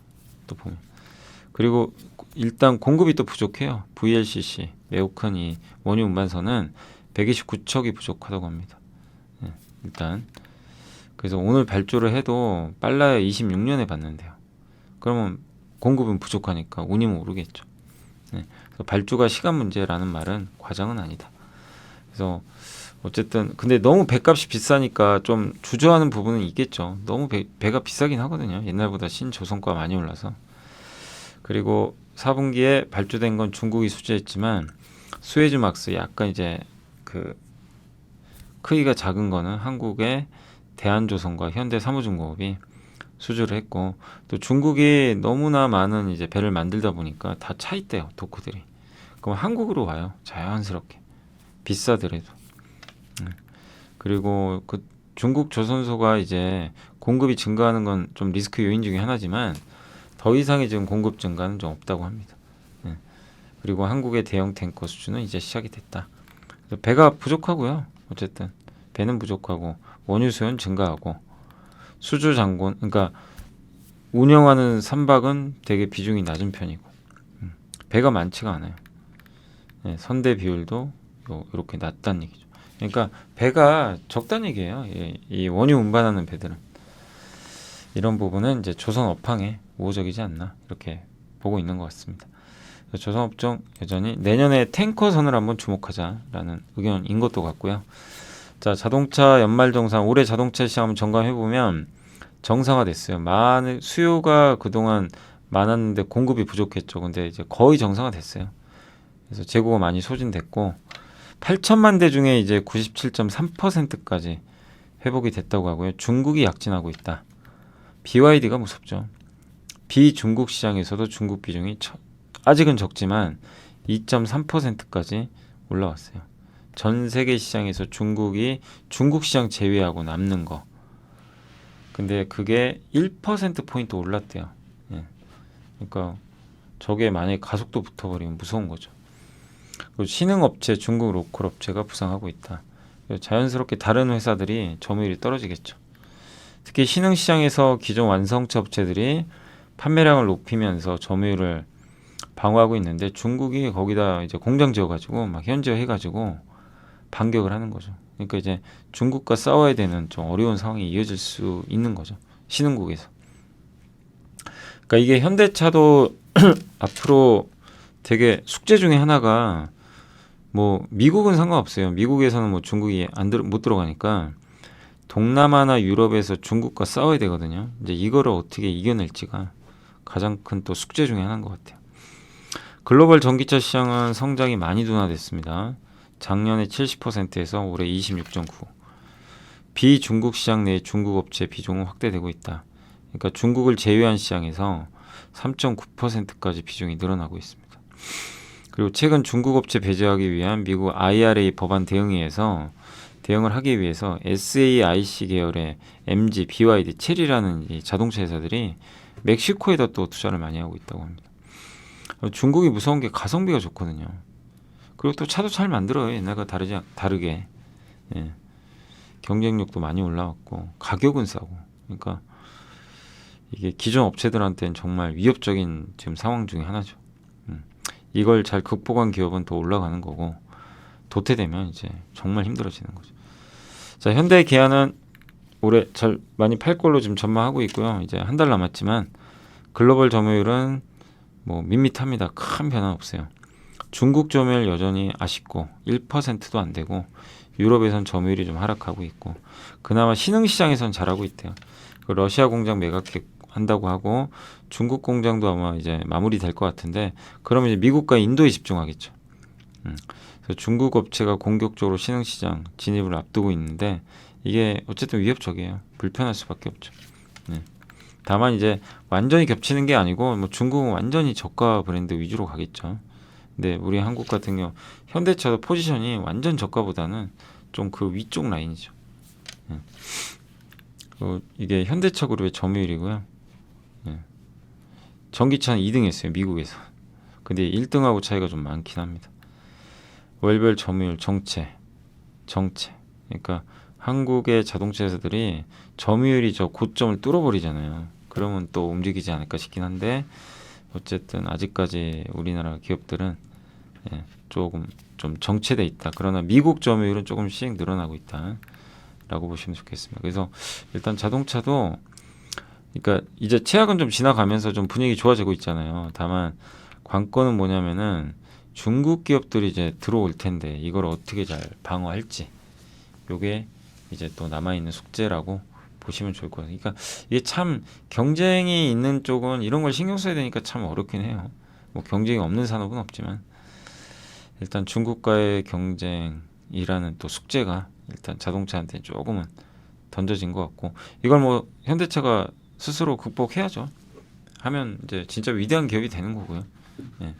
또 보면. 그리고 일단 공급이 또 부족해요. VLCC 매우 큰 이 원유 운반선은 129척이 부족하다고 합니다. 예, 일단 그래서 오늘 발주를 해도 빨라야 26년에 받는데요. 그러면 공급은 부족하니까 운임은 오르겠죠. 예, 그래서 발주가 시간 문제라는 말은 과장은 아니다. 그래서 어쨌든 근데 너무 배값이 비싸니까 좀 주저하는 부분은 있겠죠. 너무 배가 비싸긴 하거든요. 옛날보다 신조선가 많이 올라서. 그리고 4분기에 발주된 건 중국이 수주했지만 스웨즈막스 약간 이제 그 크기가 작은 거는 한국의 대한조선과 현대사무중공업이 수주를 했고 또 중국이 너무나 많은 이제 배를 만들다 보니까 다 차 있대요. 도크들이. 그럼 한국으로 와요. 자연스럽게. 비싸더라도. 그리고 그 중국 조선소가 이제 공급이 증가하는 건 좀 리스크 요인 중에 하나지만 더 이상의 지금 공급 증가는 좀 없다고 합니다. 그리고 한국의 대형 탱커 수주는 이제 시작이 됐다. 배가 부족하고요. 어쨌든 배는 부족하고 원유 수요는 증가하고 수주 장군 그러니까 운영하는 선박은 되게 비중이 낮은 편이고 배가 많지가 않아요. 예, 선대 비율도 이렇게 낮다는 얘기죠. 그러니까 배가 적다는 얘기예요. 이 원유 운반하는 배들은 이런 부분은 이제 조선 업황에 우호적이지 않나 이렇게 보고 있는 것 같습니다. 조선 업종 여전히 내년에 탱커선을 한번 주목하자라는 의견인 것도 같고요. 자, 자동차 연말 정상 올해 자동차 시장 한번 점검해 보면 정상화됐어요. 많은 수요가 그동안 많았는데 공급이 부족했죠. 근데 이제 거의 정상화됐어요. 그래서 재고가 많이 소진됐고 8천만 대 중에 이제 97.3%까지 회복이 됐다고 하고요. 중국이 약진하고 있다. BYD가 무섭죠. 비중국 시장에서도 중국 비중이 아직은 적지만 2.3%까지 올라왔어요. 전 세계 시장에서 중국이 중국 시장 제외하고 남는 거. 근데 그게 1%포인트 올랐대요. 예. 그러니까 저게 만약에 가속도 붙어버리면 무서운 거죠. 그리고 신흥업체, 중국 로컬 업체가 부상하고 있다. 자연스럽게 다른 회사들이 점유율이 떨어지겠죠. 특히 신흥시장에서 기존 완성차 업체들이 판매량을 높이면서 점유율을 방어하고 있는데 중국이 거기다 이제 공장 지어가지고 막 현지화해가지고 반격을 하는 거죠. 그러니까 이제 중국과 싸워야 되는 좀 어려운 상황이 이어질 수 있는 거죠. 신흥국에서. 그러니까 이게 현대차도 앞으로 되게 숙제 중에 하나가 뭐 미국은 상관없어요. 미국에서는 뭐 중국이 못 들어가니까 동남아나 유럽에서 중국과 싸워야 되거든요. 이제 이거를 어떻게 이겨낼지가 가장 큰 또 숙제 중에 하나인 것 같아요. 글로벌 전기차 시장은 성장이 많이 둔화됐습니다. 작년에 70%에서 올해 26.9. 비중국 시장 내 중국 업체 비중은 확대되고 있다. 그러니까 중국을 제외한 시장에서 3.9%까지 비중이 늘어나고 있습니다. 그리고 최근 중국 업체 배제하기 위한 미국 IRA 법안 대응을 하기 위해서 SAIC 계열의 MG, BYD, 체리라는 이 자동차 회사들이 멕시코에다 또 투자를 많이 하고 있다고 합니다. 중국이 무서운 게 가성비가 좋거든요. 그리고 또 차도 잘 만들어요. 옛날과 다르게. 예. 경쟁력도 많이 올라왔고 가격은 싸고. 그러니까 이게 기존 업체들한테는 정말 위협적인 지금 상황 중에 하나죠. 이걸 잘 극복한 기업은 더 올라가는 거고 도태되면 이제 정말 힘들어지는 거죠. 자, 현대 기아는 올해 잘 많이 팔 걸로 지금 전망하고 있고요. 이제 한 달 남았지만 글로벌 점유율은 뭐 밋밋합니다. 큰 변화 없어요. 중국 점유율 여전히 아쉽고 1%도 안 되고 유럽에선 점유율이 좀 하락하고 있고 그나마 신흥시장에선 잘하고 있대요. 그 러시아 공장 매각한다고 하고 중국 공장도 아마 이제 마무리될 것 같은데 그러면 이제 미국과 인도에 집중하겠죠. 그래서 중국 업체가 공격적으로 신흥시장 진입을 앞두고 있는데 이게 어쨌든 위협적이에요. 불편할 수밖에 없죠. 네. 다만 이제 완전히 겹치는 게 아니고 뭐 중국은 완전히 저가 브랜드 위주로 가겠죠. 근데 우리 한국 같은 경우 현대차도 포지션이 완전 저가보다는 좀 그 위쪽 라인이죠. 이게 현대차 그룹의 점유율이고요. 전기차는 2등 했어요. 미국에서. 근데 1등하고 차이가 좀 많긴 합니다. 월별 점유율 정체. 그러니까 한국의 자동차 회사들이 점유율이 저 고점을 뚫어버리잖아요. 그러면 또 움직이지 않을까 싶긴 한데 어쨌든 아직까지 우리나라 기업들은 조금 좀 정체돼 있다. 그러나 미국 점유율은 조금씩 늘어나고 있다. 라고 보시면 좋겠습니다. 그래서 일단 자동차도 그러니까 이제 최악은 좀 지나가면서 좀 분위기 좋아지고 있잖아요. 다만 관건은 뭐냐면은 중국 기업들이 이제 들어올 텐데 이걸 어떻게 잘 방어할지 요게 이제 또 남아있는 숙제라고 보시면 좋을 것 같아요. 그러니까 이게 참 경쟁이 있는 쪽은 이런 걸 신경 써야 되니까 참 어렵긴 해요. 뭐 경쟁이 없는 산업은 없지만 일단 중국과의 경쟁이라는 또 숙제가 일단 자동차한테 조금은 던져진 것 같고 이걸 뭐 현대차가 스스로 극복해야죠. 하면 이제 진짜 위대한 기업이 되는 거고요. 예.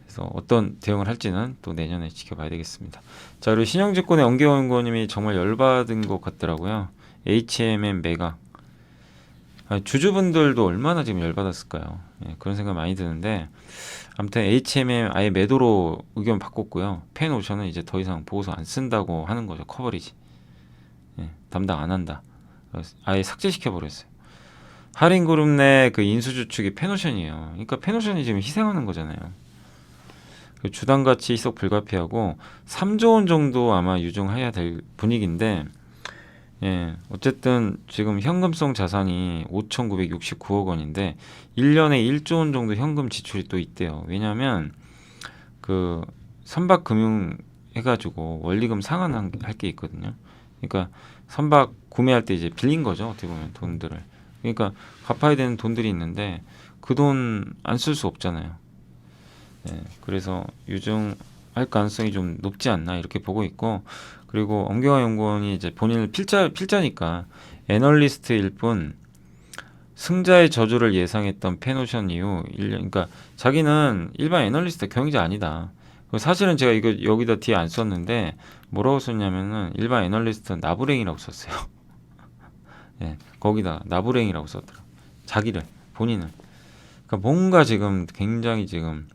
그래서 어떤 대응을 할지는 또 내년에 지켜봐야 되겠습니다. 자, 그리고 신영증권의 엄기원 의원님이 정말 열받은 것 같더라고요. HMM 매각. 주주분들도 얼마나 지금 열받았을까요? 예, 그런 생각 많이 드는데 아무튼 HMM 아예 매도로 의견 바꿨고요. 펜오션은 이제 더 이상 보고서 안 쓴다고 하는 거죠. 커버리지. 예, 담당 안 한다. 아예 삭제시켜 버렸어요. 할인그룹 내 그 인수주축이 펜오션이에요. 그러니까 펜오션이 지금 희생하는 거잖아요. 그 주당 가치 희석 불가피하고 3조 원 정도 아마 유증해야 될 분위기인데 예, 어쨌든 지금 현금성 자산이 5,969억 원인데 1년에 1조 원 정도 현금 지출이 또 있대요. 왜냐하면 그 선박 금융 해가지고 원리금 상환할 게 있거든요. 그러니까 선박 구매할 때 이제 빌린 거죠. 어떻게 보면 돈들을. 그러니까 갚아야 되는 돈들이 있는데 그 돈 안 쓸 수 없잖아요. 예, 그래서 유증할 가능성이 좀 높지 않나 이렇게 보고 있고 그리고 엄경화 연구원이 이제 본인을 필자니까 애널리스트일 뿐 승자의 저주를 예상했던 페노션 이후 1년, 그러니까 자기는 일반 애널리스트 경영자 아니다. 사실은 제가 이거 여기다 뒤에 안 썼는데 뭐라고 썼냐면은 일반 애널리스트 나부랭이라고 썼어요. 예, 거기다 나부랭이라고 썼더라. 자기를 본인은. 그러니까 뭔가 지금 굉장히 지금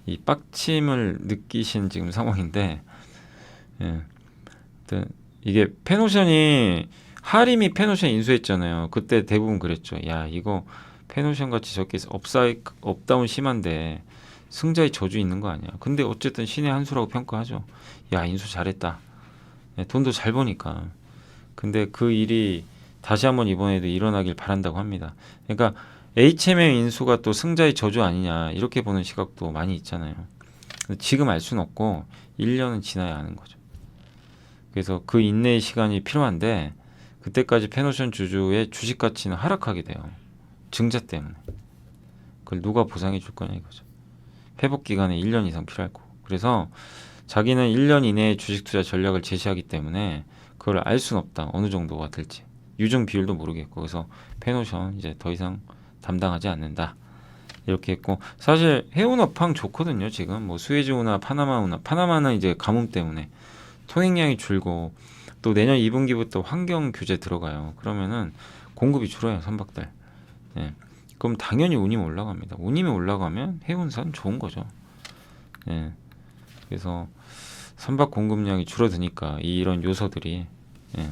이 빡침을 느끼신 지금 상황인데, 예, 이게 페노션이 하림이 페노션 인수했잖아요. 그때 대부분 그랬죠. 야, 이거 페노션 같이 저렇게 업다운 심한데 승자의 저주 있는 거 아니야. 근데 어쨌든 신의 한 수라고 평가하죠. 야, 인수 잘했다. 네, 돈도 잘 버니까. 근데 그 일이 다시 한번 이번에도 일어나길 바란다고 합니다. 그러니까 HMM 인수가 또 승자의 저주 아니냐 이렇게 보는 시각도 많이 있잖아요. 근데 지금 알 수는 없고 1년은 지나야 아는 거죠. 그래서 그 인내의 시간이 필요한데 그때까지 페노션 주주의 주식 가치는 하락하게 돼요. 증자 때문에. 그걸 누가 보상해 줄 거냐 이거죠. 회복 기간에 1년 이상 필요할 거고. 그래서 자기는 1년 이내에 주식 투자 전략을 제시하기 때문에 그걸 알 수는 없다. 어느 정도가 될지. 유증 비율도 모르겠고. 그래서 페노션 이제 더 이상 담당하지 않는다. 이렇게 했고 사실 해운업황 좋거든요. 지금 뭐 수에즈운하, 파나마운하. 파나마는 이제 가뭄 때문에 통행량이 줄고 또 내년 2분기부터 환경 규제 들어가요. 그러면은 공급이 줄어요. 선박들. 예. 그럼 당연히 운임이 올라갑니다. 운임이 올라가면 해운사는 좋은 거죠. 예. 그래서 선박 공급량이 줄어드니까 이런 요소들이. 예.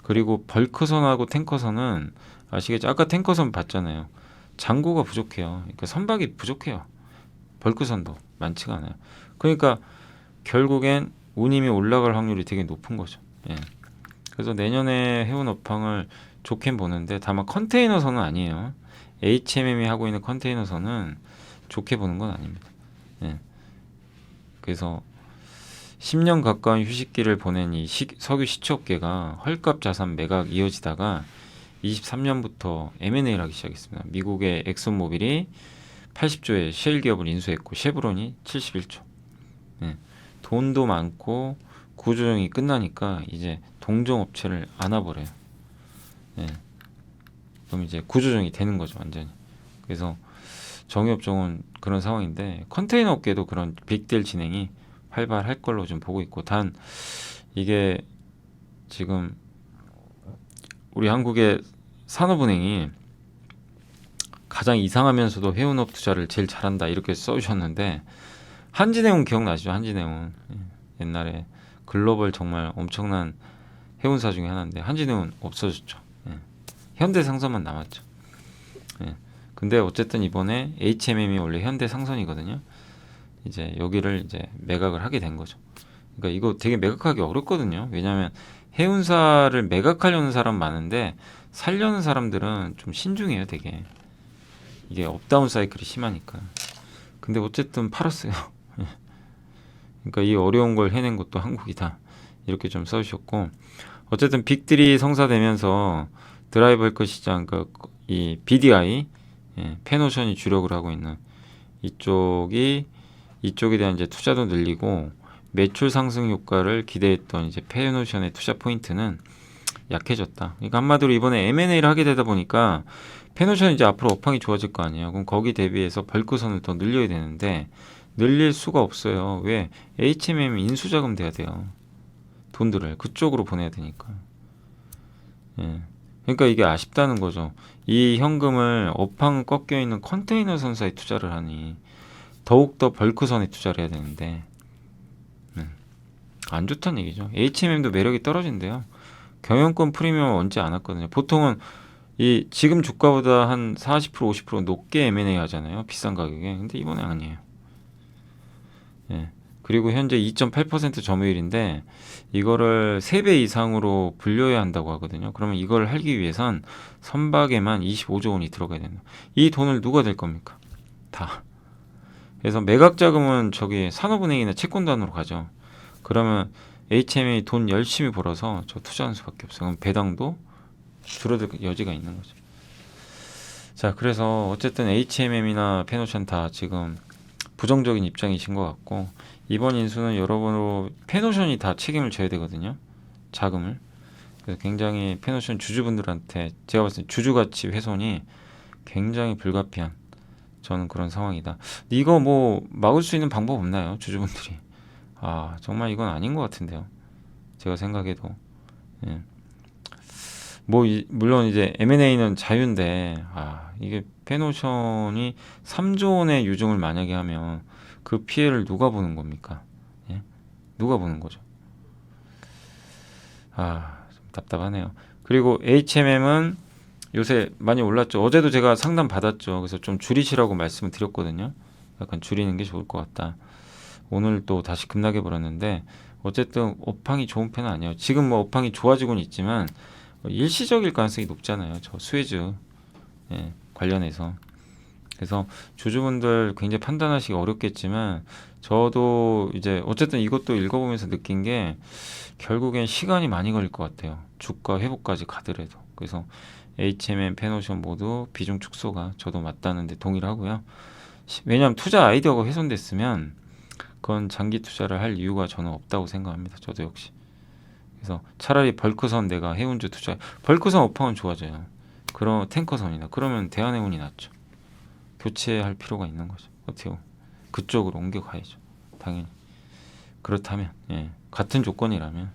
그리고 벌크선하고 탱커선은 아시겠죠? 아까 탱커선 봤잖아요. 잔고가 부족해요. 그러니까 선박이 부족해요. 벌크선도 많지가 않아요. 그러니까 결국엔 운임이 올라갈 확률이 되게 높은 거죠. 예. 그래서 내년에 해운 업황을 좋게 보는데 다만 컨테이너선은 아니에요. HMM이 하고 있는 컨테이너선은 좋게 보는 건 아닙니다. 예. 그래서 10년 가까운 휴식기를 보낸 이 석유 시추업계가 헐값 자산 매각 이어지다가 23년부터 M&A를 하기 시작했습니다. 미국의 엑슨모빌이 80조의 셰일 기업을 인수했고 쉐브론이 71조. 예. 돈도 많고 구조조정이 끝나니까 이제 동종업체를 안아버려요. 예. 그럼 이제 구조조정이 되는 거죠, 완전히. 그래서 정유업종은 그런 상황인데 컨테이너 업계도 그런 빅딜 진행이 활발할 걸로 좀 보고 있고 단 이게 지금 우리 한국의 산업은행이 가장 이상하면서도 해운업 투자를 제일 잘한다 이렇게 써주셨는데 한진해운 기억나시죠? 한진해운 옛날에 글로벌 정말 엄청난 해운사 중에 하나인데 한진해운 없어졌죠. 예. 현대상선만 남았죠. 예. 근데 어쨌든 이번에 HMM이 원래 현대상선이거든요. 이제 여기를 이제 매각을 하게 된 거죠. 그러니까 이거 되게 매각하기 어렵거든요. 왜냐하면 해운사를 매각하려는 사람 많은데 살려는 사람들은 좀 신중해요, 되게. 이게 업다운 사이클이 심하니까. 근데 어쨌든 팔았어요. 그러니까 이 어려운 걸 해낸 것도 한국이다. 이렇게 좀 써주셨고 어쨌든 빅3 성사되면서 드라이브 헬커 시장, 그러니까 이 BDI, 예, 페노션이 주력을 하고 있는 이쪽에 대한 이제 투자도 늘리고 매출 상승 효과를 기대했던 이제 페노션의 투자 포인트는 약해졌다. 그러니까 한마디로 이번에 M&A를 하게 되다 보니까 페노션이 이제 앞으로 업황이 좋아질 거 아니에요. 그럼 거기 대비해서 벌크선을 더 늘려야 되는데 늘릴 수가 없어요. 왜? HMM 인수자금 돼야 돼요. 돈들을 그쪽으로 보내야 되니까. 예. 그러니까 이게 아쉽다는 거죠. 이 현금을 업황 꺾여 있는 컨테이너 선사에 투자를 하니 더욱더 벌크선에 투자를 해야 되는데 안 좋다는 얘기죠. HMM도 매력이 떨어진대요. 경영권 프리미엄 얹지 않았거든요. 보통은 이 지금 주가보다 한 40% 50% 높게 M&A 하잖아요. 비싼 가격에. 근데 이번에 아니에요. 예. 그리고 현재 2.8% 점유율인데 이거를 3배 이상으로 불려야 한다고 하거든요. 그러면 이걸 하기 위해선 선박에만 25조 원이 들어가야 된다. 이 돈을 누가 댈 겁니까? 다. 그래서 매각 자금은 저기 산업은행이나 채권단으로 가죠. 그러면 HM이 돈 열심히 벌어서 저 투자하는 수밖에 없어요. 그럼 배당도 줄어들 여지가 있는 거죠. 자, 그래서 어쨌든 HMM이나 페노션 다 지금 부정적인 입장이신 것 같고 이번 인수는 여러분으로 페노션이 다 책임을 져야 되거든요. 자금을. 그래서 굉장히 페노션 주주분들한테 제가 봤을 때 주주가치 훼손이 굉장히 불가피한 저는 그런 상황이다. 이거 뭐 막을 수 있는 방법 없나요? 주주분들이. 아, 정말 이건 아닌 것 같은데요. 제가 생각해도. 예. 뭐 물론 이제 M&A는 자유인데 이게 페노션이 3조 원의 유증을 만약에 하면 그 피해를 누가 보는 겁니까? 예? 누가 보는 거죠? 좀 답답하네요. 그리고 HMM은 요새 많이 올랐죠. 어제도 제가 상담 받았죠. 그래서 좀 줄이시라고 말씀을 드렸거든요. 약간 줄이는 게 좋을 것 같다. 오늘 또 다시 급락해 버렸는데 어쨌든 업황이 좋은 편은 아니에요. 지금 뭐 업황이 좋아지고는 있지만 일시적일 가능성이 높잖아요. 저 스웨즈 관련해서. 그래서 주주분들 굉장히 판단하시기 어렵겠지만 저도 이제 어쨌든 이것도 읽어보면서 느낀 게 결국엔 시간이 많이 걸릴 것 같아요. 주가 회복까지 가더라도. 그래서 HMM, 페노션 모두 비중 축소가 저도 맞다는데 동의를 하고요. 왜냐하면 투자 아이디어가 훼손됐으면 그건 장기 투자를 할 이유가 저는 없다고 생각합니다. 저도 역시. 그래서 차라리 벌크선 내가 해운주 투자, 벌크선 업황은 좋아져요. 그런 탱커선이나 그러면 대한해운이 낫죠. 교체할 필요가 있는 거죠. 어떻게 보면. 그쪽으로 옮겨가야죠. 당연히. 그렇다면 같은 조건이라면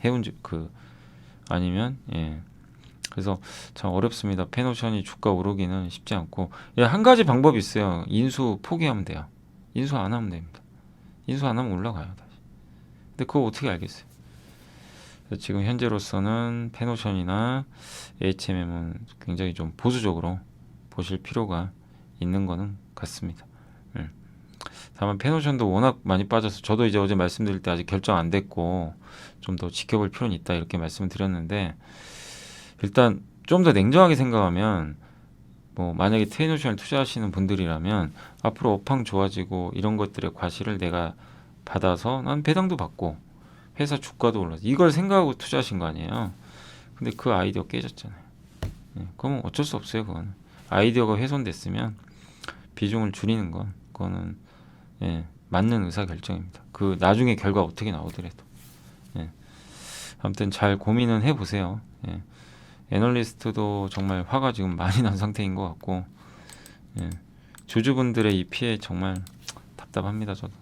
해운주 아니면 그래서 참 어렵습니다. 페노션이 주가 오르기는 쉽지 않고 한 가지 방법이 있어요. 인수 포기하면 돼요. 인수 안 하면 됩니다. 인수 안 하면 올라가요 다시. 근데 그거 어떻게 알겠어요? 지금 현재로서는 페노션이나 HMM은 굉장히 좀 보수적으로 보실 필요가 있는 거는 같습니다. 다만 페노션도 워낙 많이 빠져서 저도 이제 어제 말씀드릴 때 아직 결정 안 됐고 좀 더 지켜볼 필요는 있다 이렇게 말씀을 드렸는데 일단 좀 더 냉정하게 생각하면 뭐 만약에 페노션을 투자하시는 분들이라면 앞으로 업황 좋아지고 이런 것들의 과실을 내가 받아서 난 배당도 받고 회사 주가도 올라서 이걸 생각하고 투자하신 거 아니에요. 근데 그 아이디어 깨졌잖아요. 그러면 어쩔 수 없어요. 그건 아이디어가 훼손됐으면 비중을 줄이는 건 그거는 맞는 의사 결정입니다. 그 나중에 결과 어떻게 나오더라도 아무튼 잘 고민은 해보세요. 애널리스트도 정말 화가 지금 많이 난 상태인 것 같고 주주분들의 이 피해 정말 답답합니다. 저도.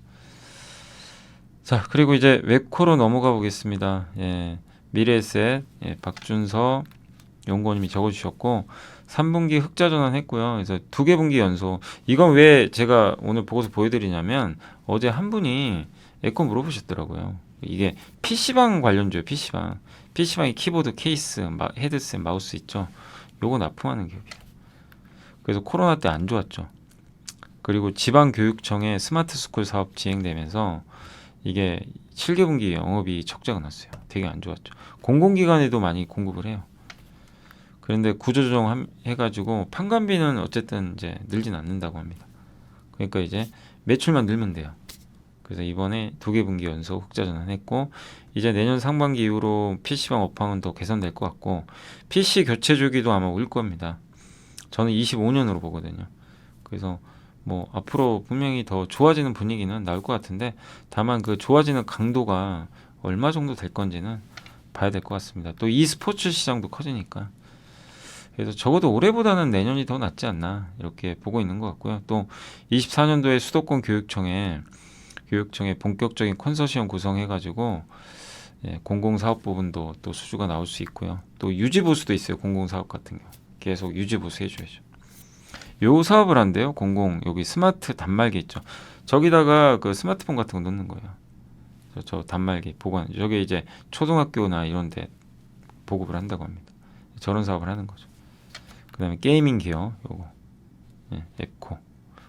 자, 그리고 이제 웹코로 넘어가 보겠습니다. 미래에셋 박준서 연구원님이 적어주셨고 3분기 흑자 전환했고요. 그래서 2개 분기 연속. 이건 왜 제가 오늘 보고서 보여드리냐면 어제 한 분이 에코 물어보셨더라고요. 이게 PC방 관련주예요. PC방이 키보드, 케이스, 헤드셋, 마우스 있죠. 요거 납품하는 기업이에요. 그래서 코로나 때 안 좋았죠. 그리고 지방교육청의 스마트 스쿨 사업 진행되면서 이게 7개 분기 영업이 적자가 났어요. 되게 안 좋았죠. 공공기관에도 많이 공급을 해요. 그런데 구조조정 해가지고 판관비는 어쨌든 이제 늘진 않는다고 합니다. 그러니까 이제 매출만 늘면 돼요. 그래서 이번에 2개 분기 연속 흑자 전환했고 이제 내년 상반기 이후로 PC방 업황은 더 개선될 것 같고 PC 교체 주기도 아마 올 겁니다. 저는 25년으로 보거든요. 그래서 뭐 앞으로 분명히 더 좋아지는 분위기는 나올 것 같은데 다만 그 좋아지는 강도가 얼마 정도 될 건지는 봐야 될 것 같습니다. 또 e스포츠 시장도 커지니까 그래서 적어도 올해보다는 내년이 더 낫지 않나 이렇게 보고 있는 것 같고요. 또 24년도에 수도권 교육청에 본격적인 컨소시엄 구성해가지고 공공사업 부분도 또 수주가 나올 수 있고요. 또 유지보수도 있어요. 공공사업 같은 경우 계속 유지보수 해줘야죠. 요 사업을 한대요. 여기 스마트 단말기 있죠. 저기다가 그 스마트폰 같은 거 넣는 거예요. 저 단말기 보관. 저게 이제 초등학교나 이런 데 보급을 한다고 합니다. 저런 사업을 하는 거죠. 그 다음에 게이밍 기어 요거 에코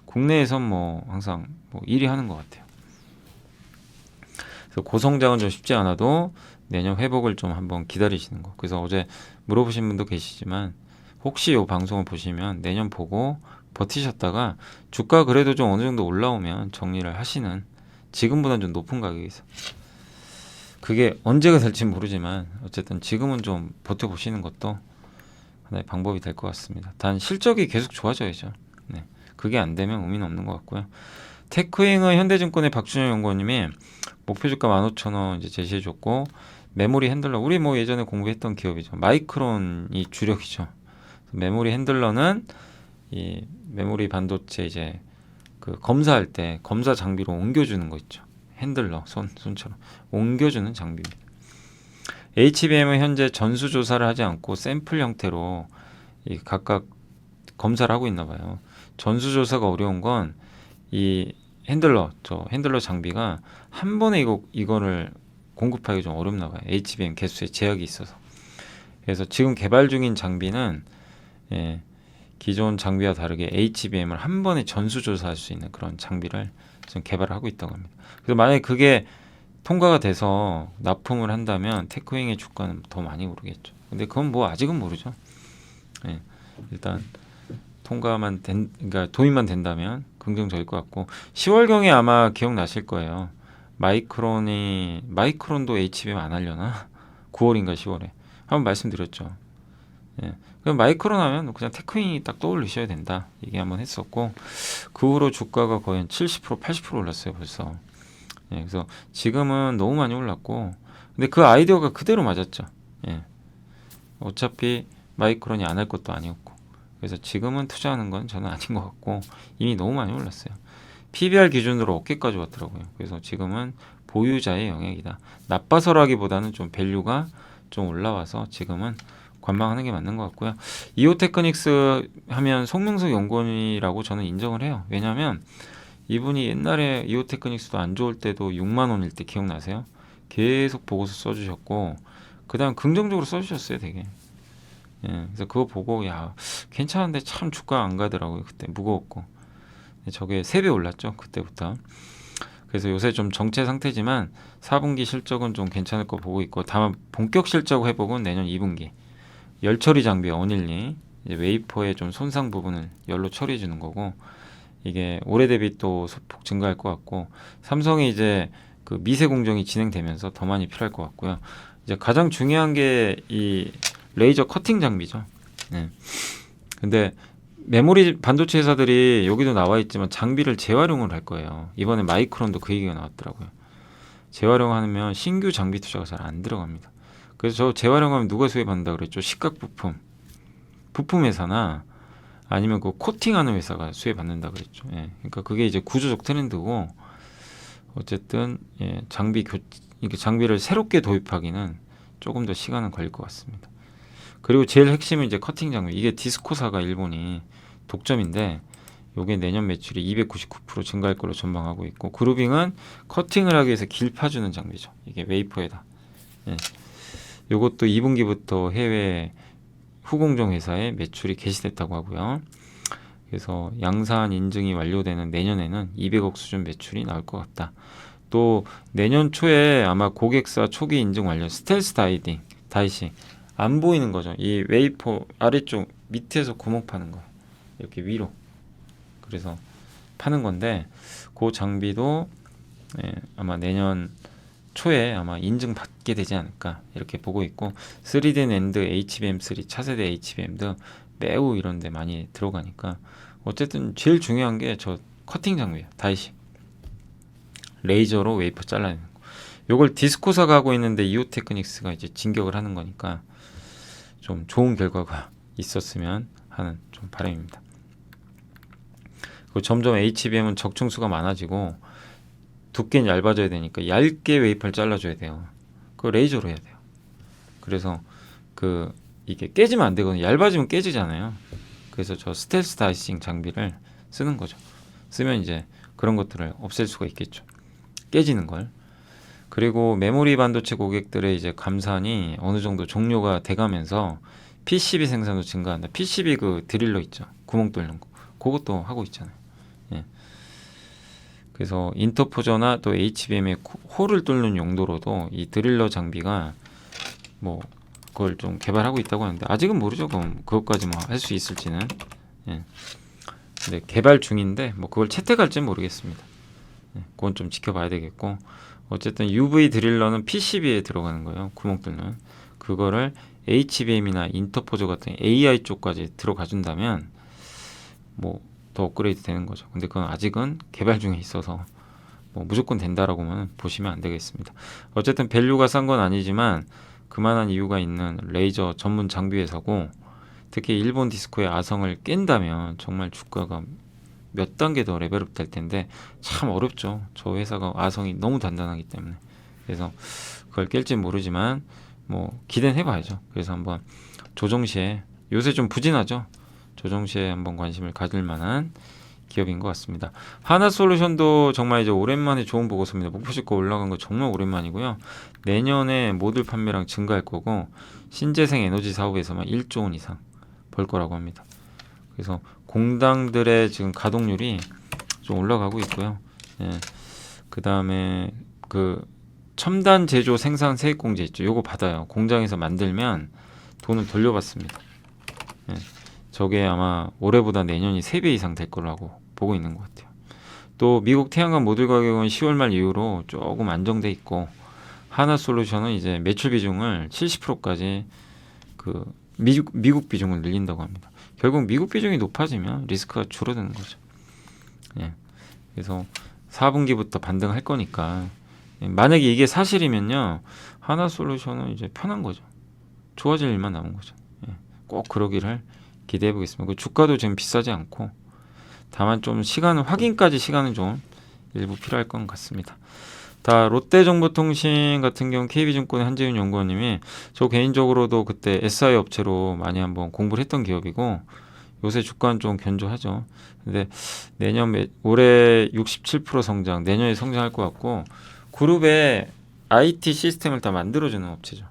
국내에선 뭐 항상 뭐 1위 하는 것 같아요. 그래서 고성장은 좀 쉽지 않아도 내년 회복을 좀 한번 기다리시는 거. 그래서 어제 물어보신 분도 계시지만 혹시 이 방송을 보시면 내년 보고 버티셨다가 주가 그래도 좀 어느 정도 올라오면 정리를 하시는 지금보다는 좀 높은 가격에서 그게 언제가 될지 모르지만 어쨌든 지금은 좀 버텨보시는 것도 하나의 방법이 될 것 같습니다. 단 실적이 계속 좋아져야죠. 그게 안 되면 의미는 없는 것 같고요. 테크잉은 현대증권의 박준영 연구원님이 목표 주가 15,000원 이제 제시해줬고 메모리 핸들러 우리 뭐 예전에 공부했던 기업이죠. 마이크론이 주력이죠. 메모리 핸들러는 이 메모리 반도체 이제 그 검사할 때 검사 장비로 옮겨주는 거 있죠. 핸들러 손처럼 옮겨주는 장비입니다. HBM은 현재 전수 조사를 하지 않고 샘플 형태로 이 각각 검사를 하고 있나 봐요. 전수 조사가 어려운 건 이 핸들러 장비가 한 번에 이거를 공급하기 좀 어렵나 봐요. HBM 개수에 제약이 있어서. 그래서 지금 개발 중인 장비는 기존 장비와 다르게 HBM을 한 번에 전수 조사할 수 있는 그런 장비를 지금 개발을 하고 있다고 합니다. 그래서 만약에 그게 통과가 돼서 납품을 한다면 테크윙의 주가는 더 많이 오르겠죠. 근데 그건 뭐 아직은 모르죠. 일단 그러니까 도입만 된다면 긍정적일 것 같고 10월경에 아마 기억나실 거예요. 마이크론도 HBM 안 하려나? 9월인가 10월에 한번 말씀드렸죠. 그럼 마이크론 하면 그냥 테크윙이 딱 떠올리셔야 된다. 얘기 한번 했었고 그 후로 주가가 거의 한 70% 80% 올랐어요 벌써. 그래서 지금은 너무 많이 올랐고 근데 그 아이디어가 그대로 맞았죠. 어차피 마이크론이 안 할 것도 아니었고 그래서 지금은 투자하는 건 저는 아닌 것 같고 이미 너무 많이 올랐어요. PBR 기준으로 어깨까지 왔더라고요. 그래서 지금은 보유자의 영역이다. 나빠서라기보다는 좀 밸류가 좀 올라와서 지금은 관망하는 게 맞는 것 같고요. 이오테크닉스 하면 송명석 연구원이라고 저는 인정을 해요. 왜냐하면 이분이 옛날에 이오테크닉스도 안 좋을 때도 6만 원일 때 기억나세요? 계속 보고서 써주셨고 그 다음 긍정적으로 써주셨어요 되게. 그래서 그거 보고 야 괜찮은데 참 주가 안 가더라고요. 그때 무거웠고 저게 3배 올랐죠 그때부터. 그래서 요새 좀 정체 상태지만 4분기 실적은 좀 괜찮을 거 보고 있고 다만 본격 실적 회복은 내년 2분기 열 처리 장비 어닐리 이제 웨이퍼의 좀 손상 부분을 열로 처리해 주는 거고 이게 올해 대비 또 소폭 증가할 것 같고 삼성이 이제 그 미세 공정이 진행되면서 더 많이 필요할 것 같고요. 이제 가장 중요한 게 이 레이저 커팅 장비죠. 근데 메모리 반도체 회사들이 여기도 나와 있지만 장비를 재활용을 할 거예요. 이번에 마이크론도 그 얘기가 나왔더라고요. 재활용하면 신규 장비 투자가 잘 안 들어갑니다. 그래서 저 재활용하면 누가 수혜받는다 그랬죠? 식각 부품 회사나 아니면 그 코팅하는 회사가 수혜받는다 그랬죠. 그러니까 그게 이제 구조적 트렌드고 어쨌든 이렇게 장비를 새롭게 도입하기는 조금 더 시간은 걸릴 것 같습니다. 그리고 제일 핵심은 이제 커팅 장비. 이게 디스코사가 일본이 독점인데 요게 내년 매출이 299% 증가할 걸로 전망하고 있고 그루빙은 커팅을 하기 위해서 길 파주는 장비죠. 이게 웨이퍼에다. 요것도 2분기부터 해외 후공정 회사에 매출이 개시됐다고 하고요. 그래서 양산 인증이 완료되는 내년에는 200억 수준 매출이 나올 것 같다. 또 내년 초에 아마 고객사 초기 인증 완료 스텔스 다이싱 안 보이는 거죠. 이 웨이퍼 아래쪽 밑에서 구멍 파는 거 이렇게 위로 그래서 파는 건데 그 장비도 아마 내년 초에 아마 인증받게 되지 않을까 이렇게 보고 있고 3D 낸드 HBM3 차세대 HBM도 매우 이런 데 많이 들어가니까 어쨌든 제일 중요한 게 저 커팅 장비예요. 다이싱 레이저로 웨이퍼 잘라내는 거. 요걸 디스코사가 하고 있는데 이오테크닉스가 이제 진격을 하는 거니까 좀 좋은 결과가 있었으면 하는 좀 바람입니다. 그리고 점점 HBM은 적층수가 많아지고 두께는 얇아져야 되니까 얇게 웨이퍼를 잘라줘야 돼요. 그거 레이저로 해야 돼요. 그래서 이게 깨지면 안 되거든요. 얇아지면 깨지잖아요. 그래서 저 스텔스 다이싱 장비를 쓰는 거죠. 쓰면 이제 그런 것들을 없앨 수가 있겠죠. 깨지는 걸. 그리고 메모리 반도체 고객들의 이제 감산이 어느 정도 종료가 돼가면서 PCB 생산도 증가한다. PCB 그 드릴러 있죠. 구멍 뚫는 거. 그것도 하고 있잖아요. 그래서 인터포저나 또 HBM의 홀을 뚫는 용도로도 이 드릴러 장비가 뭐 그걸 좀 개발하고 있다고 하는데 아직은 모르죠. 그럼 그것까지 뭐 할 수 있을지는. 근데 개발 중인데 뭐 그걸 채택할지는 모르겠습니다. 그건 좀 지켜봐야 되겠고 어쨌든 UV 드릴러는 PCB에 들어가는 거예요. 구멍 뚫는 그거를 HBM이나 인터포저 같은 AI 쪽까지 들어가 준다면 뭐 더 업그레이드 되는 거죠. 근데 그건 아직은 개발 중에 있어서 뭐 무조건 된다라고만 보시면 안 되겠습니다. 어쨌든 밸류가 싼 건 아니지만 그만한 이유가 있는 레이저 전문 장비 회사고, 특히 일본 디스코의 아성을 깬다면 정말 주가가 몇 단계 더 레벨업 될 텐데 참 어렵죠. 저 회사가 아성이 너무 단단하기 때문에. 그래서 그걸 깰지 모르지만 뭐 기대는 해봐야죠. 그래서 한번 조정시에, 요새 좀 부진하죠. 조정시에 한번 관심을 가질 만한 기업인 것 같습니다. 하나솔루션도 정말 이제 오랜만에 좋은 보고서입니다. 목표주가 올라간 거 정말 오랜만이고요. 내년에 모듈 판매량 증가할 거고, 신재생 에너지 사업에서만 1조 원 이상 벌 거라고 합니다. 그래서 공장들의 지금 가동률이 좀 올라가고 있고요. 예. 그 다음에 그 첨단 제조 생산 세액공제 있죠. 요거 받아요. 공장에서 만들면 돈을 돌려받습니다. 예. 저게 아마 올해보다 내년이 3배 이상 될 거라고 보고 있는 것 같아요. 또 미국 태양광 모듈 가격은 10월 말 이후로 조금 안정돼 있고, 하나솔루션은 이제 매출 비중을 70%까지 그 미국 비중을 늘린다고 합니다. 결국 미국 비중이 높아지면 리스크가 줄어드는 거죠. 예. 그래서 4분기부터 반등할 거니까, 만약에 이게 사실이면요, 하나솔루션은 이제 편한 거죠. 좋아질 일만 남은 거죠. 예. 꼭 그러기를 기대해 보겠습니다. 그 주가도 지금 비싸지 않고, 다만 좀 확인까지 시간은 좀 일부 필요할 것 같습니다. 다 롯데정보통신 같은 경우 KB증권의 한재윤 연구원님이, 저 개인적으로도 그때 SI 업체로 많이 한번 공부를 했던 기업이고 요새 주가는 좀 견조하죠. 근데 올해 67% 성장, 내년에 성장할 것 같고, 그룹의 IT 시스템을 다 만들어주는 업체죠.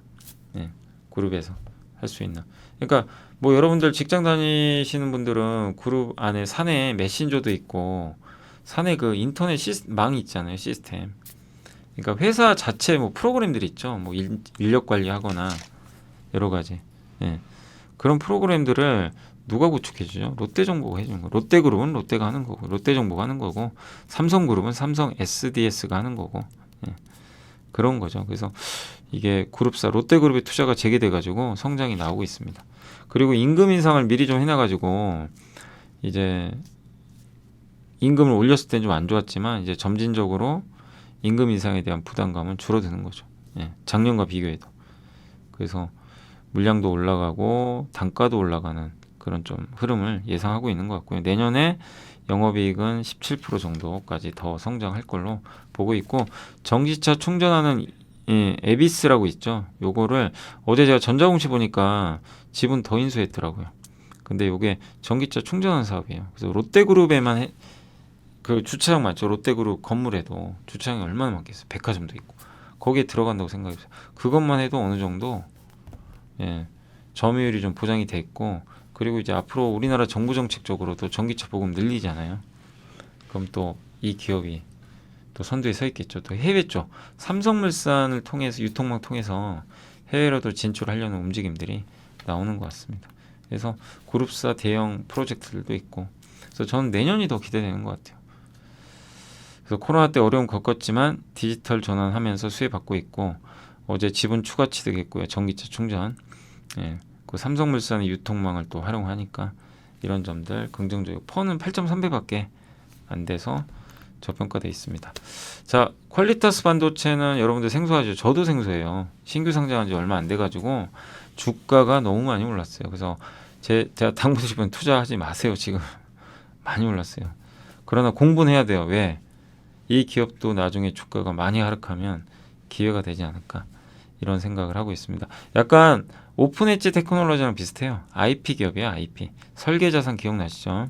예, 그룹에서 할 수 있는. 그러니까 뭐 여러분들 직장 다니시는 분들은 그룹 안에 사내 메신저도 있고 사내 그 인터넷 망이 있잖아요, 시스템. 그러니까 회사 자체 뭐 프로그램들이 있죠. 뭐 인력 관리하거나 여러 가지. 예. 그런 프로그램들을 누가 구축해주죠? 롯데정보가 해주는 거. 롯데그룹은 롯데가 하는 거고, 롯데정보가 하는 거고, 삼성그룹은 삼성 SDS가 하는 거고. 예. 그런 거죠. 그래서 이게 그룹사 롯데그룹의 투자가 재개돼가지고 성장이 나오고 있습니다. 그리고 임금 인상을 미리 좀 해놔가지고 이제 임금을 올렸을 땐 좀 안 좋았지만 이제 점진적으로 임금 인상에 대한 부담감은 줄어드는 거죠. 예, 작년과 비교해도. 그래서 물량도 올라가고 단가도 올라가는 그런 좀 흐름을 예상하고 있는 것 같고요. 내년에 영업이익은 17% 정도까지 더 성장할 걸로 보고 있고, 전기차 충전하는 에비스라고 있죠. 요거를 어제 제가 전자공시 보니까 지분 더 인수했더라고요. 근데 요게 전기차 충전하는 사업이에요. 그래서 롯데그룹에만 그 주차장 맞죠? 롯데그룹 건물에도 주차장이 얼마나 많겠어요. 백화점도 있고 거기에 들어간다고 생각해보세요. 그것만 해도 어느 정도 점유율이 좀 보장이 돼 있고, 그리고 이제 앞으로 우리나라 정부 정책적으로도 전기차 보급 늘리잖아요. 그럼 또 이 기업이 또 선두에 서 있겠죠. 또 해외 쪽 삼성물산을 통해서 유통망 통해서 해외로도 진출하려는 움직임들이 나오는 것 같습니다. 그래서 그룹사 대형 프로젝트들도 있고, 그래서 저는 내년이 더 기대되는 것 같아요. 그래서 코로나 때 어려움 겪었지만 디지털 전환하면서 수혜받고 있고, 어제 지분 추가 취득했고요. 전기차 충전. 그 삼성물산의 유통망을 또 활용하니까 이런 점들 긍정적이고, 펀은 8.3배밖에 안 돼서 저평가되어 있습니다. 자, 퀄리타스 반도체는 여러분들 생소하죠? 저도 생소해요. 신규 상장한 지 얼마 안 돼가지고 주가가 너무 많이 올랐어요. 그래서 제가 당부드릴 분 투자하지 마세요. 지금 많이 올랐어요. 그러나 공부는 해야 돼요. 왜? 이 기업도 나중에 주가가 많이 하락하면 기회가 되지 않을까, 이런 생각을 하고 있습니다. 약간 오픈 엣지 테크놀로지랑 비슷해요. IP 기업이에요. IP. 설계자산 기억나시죠?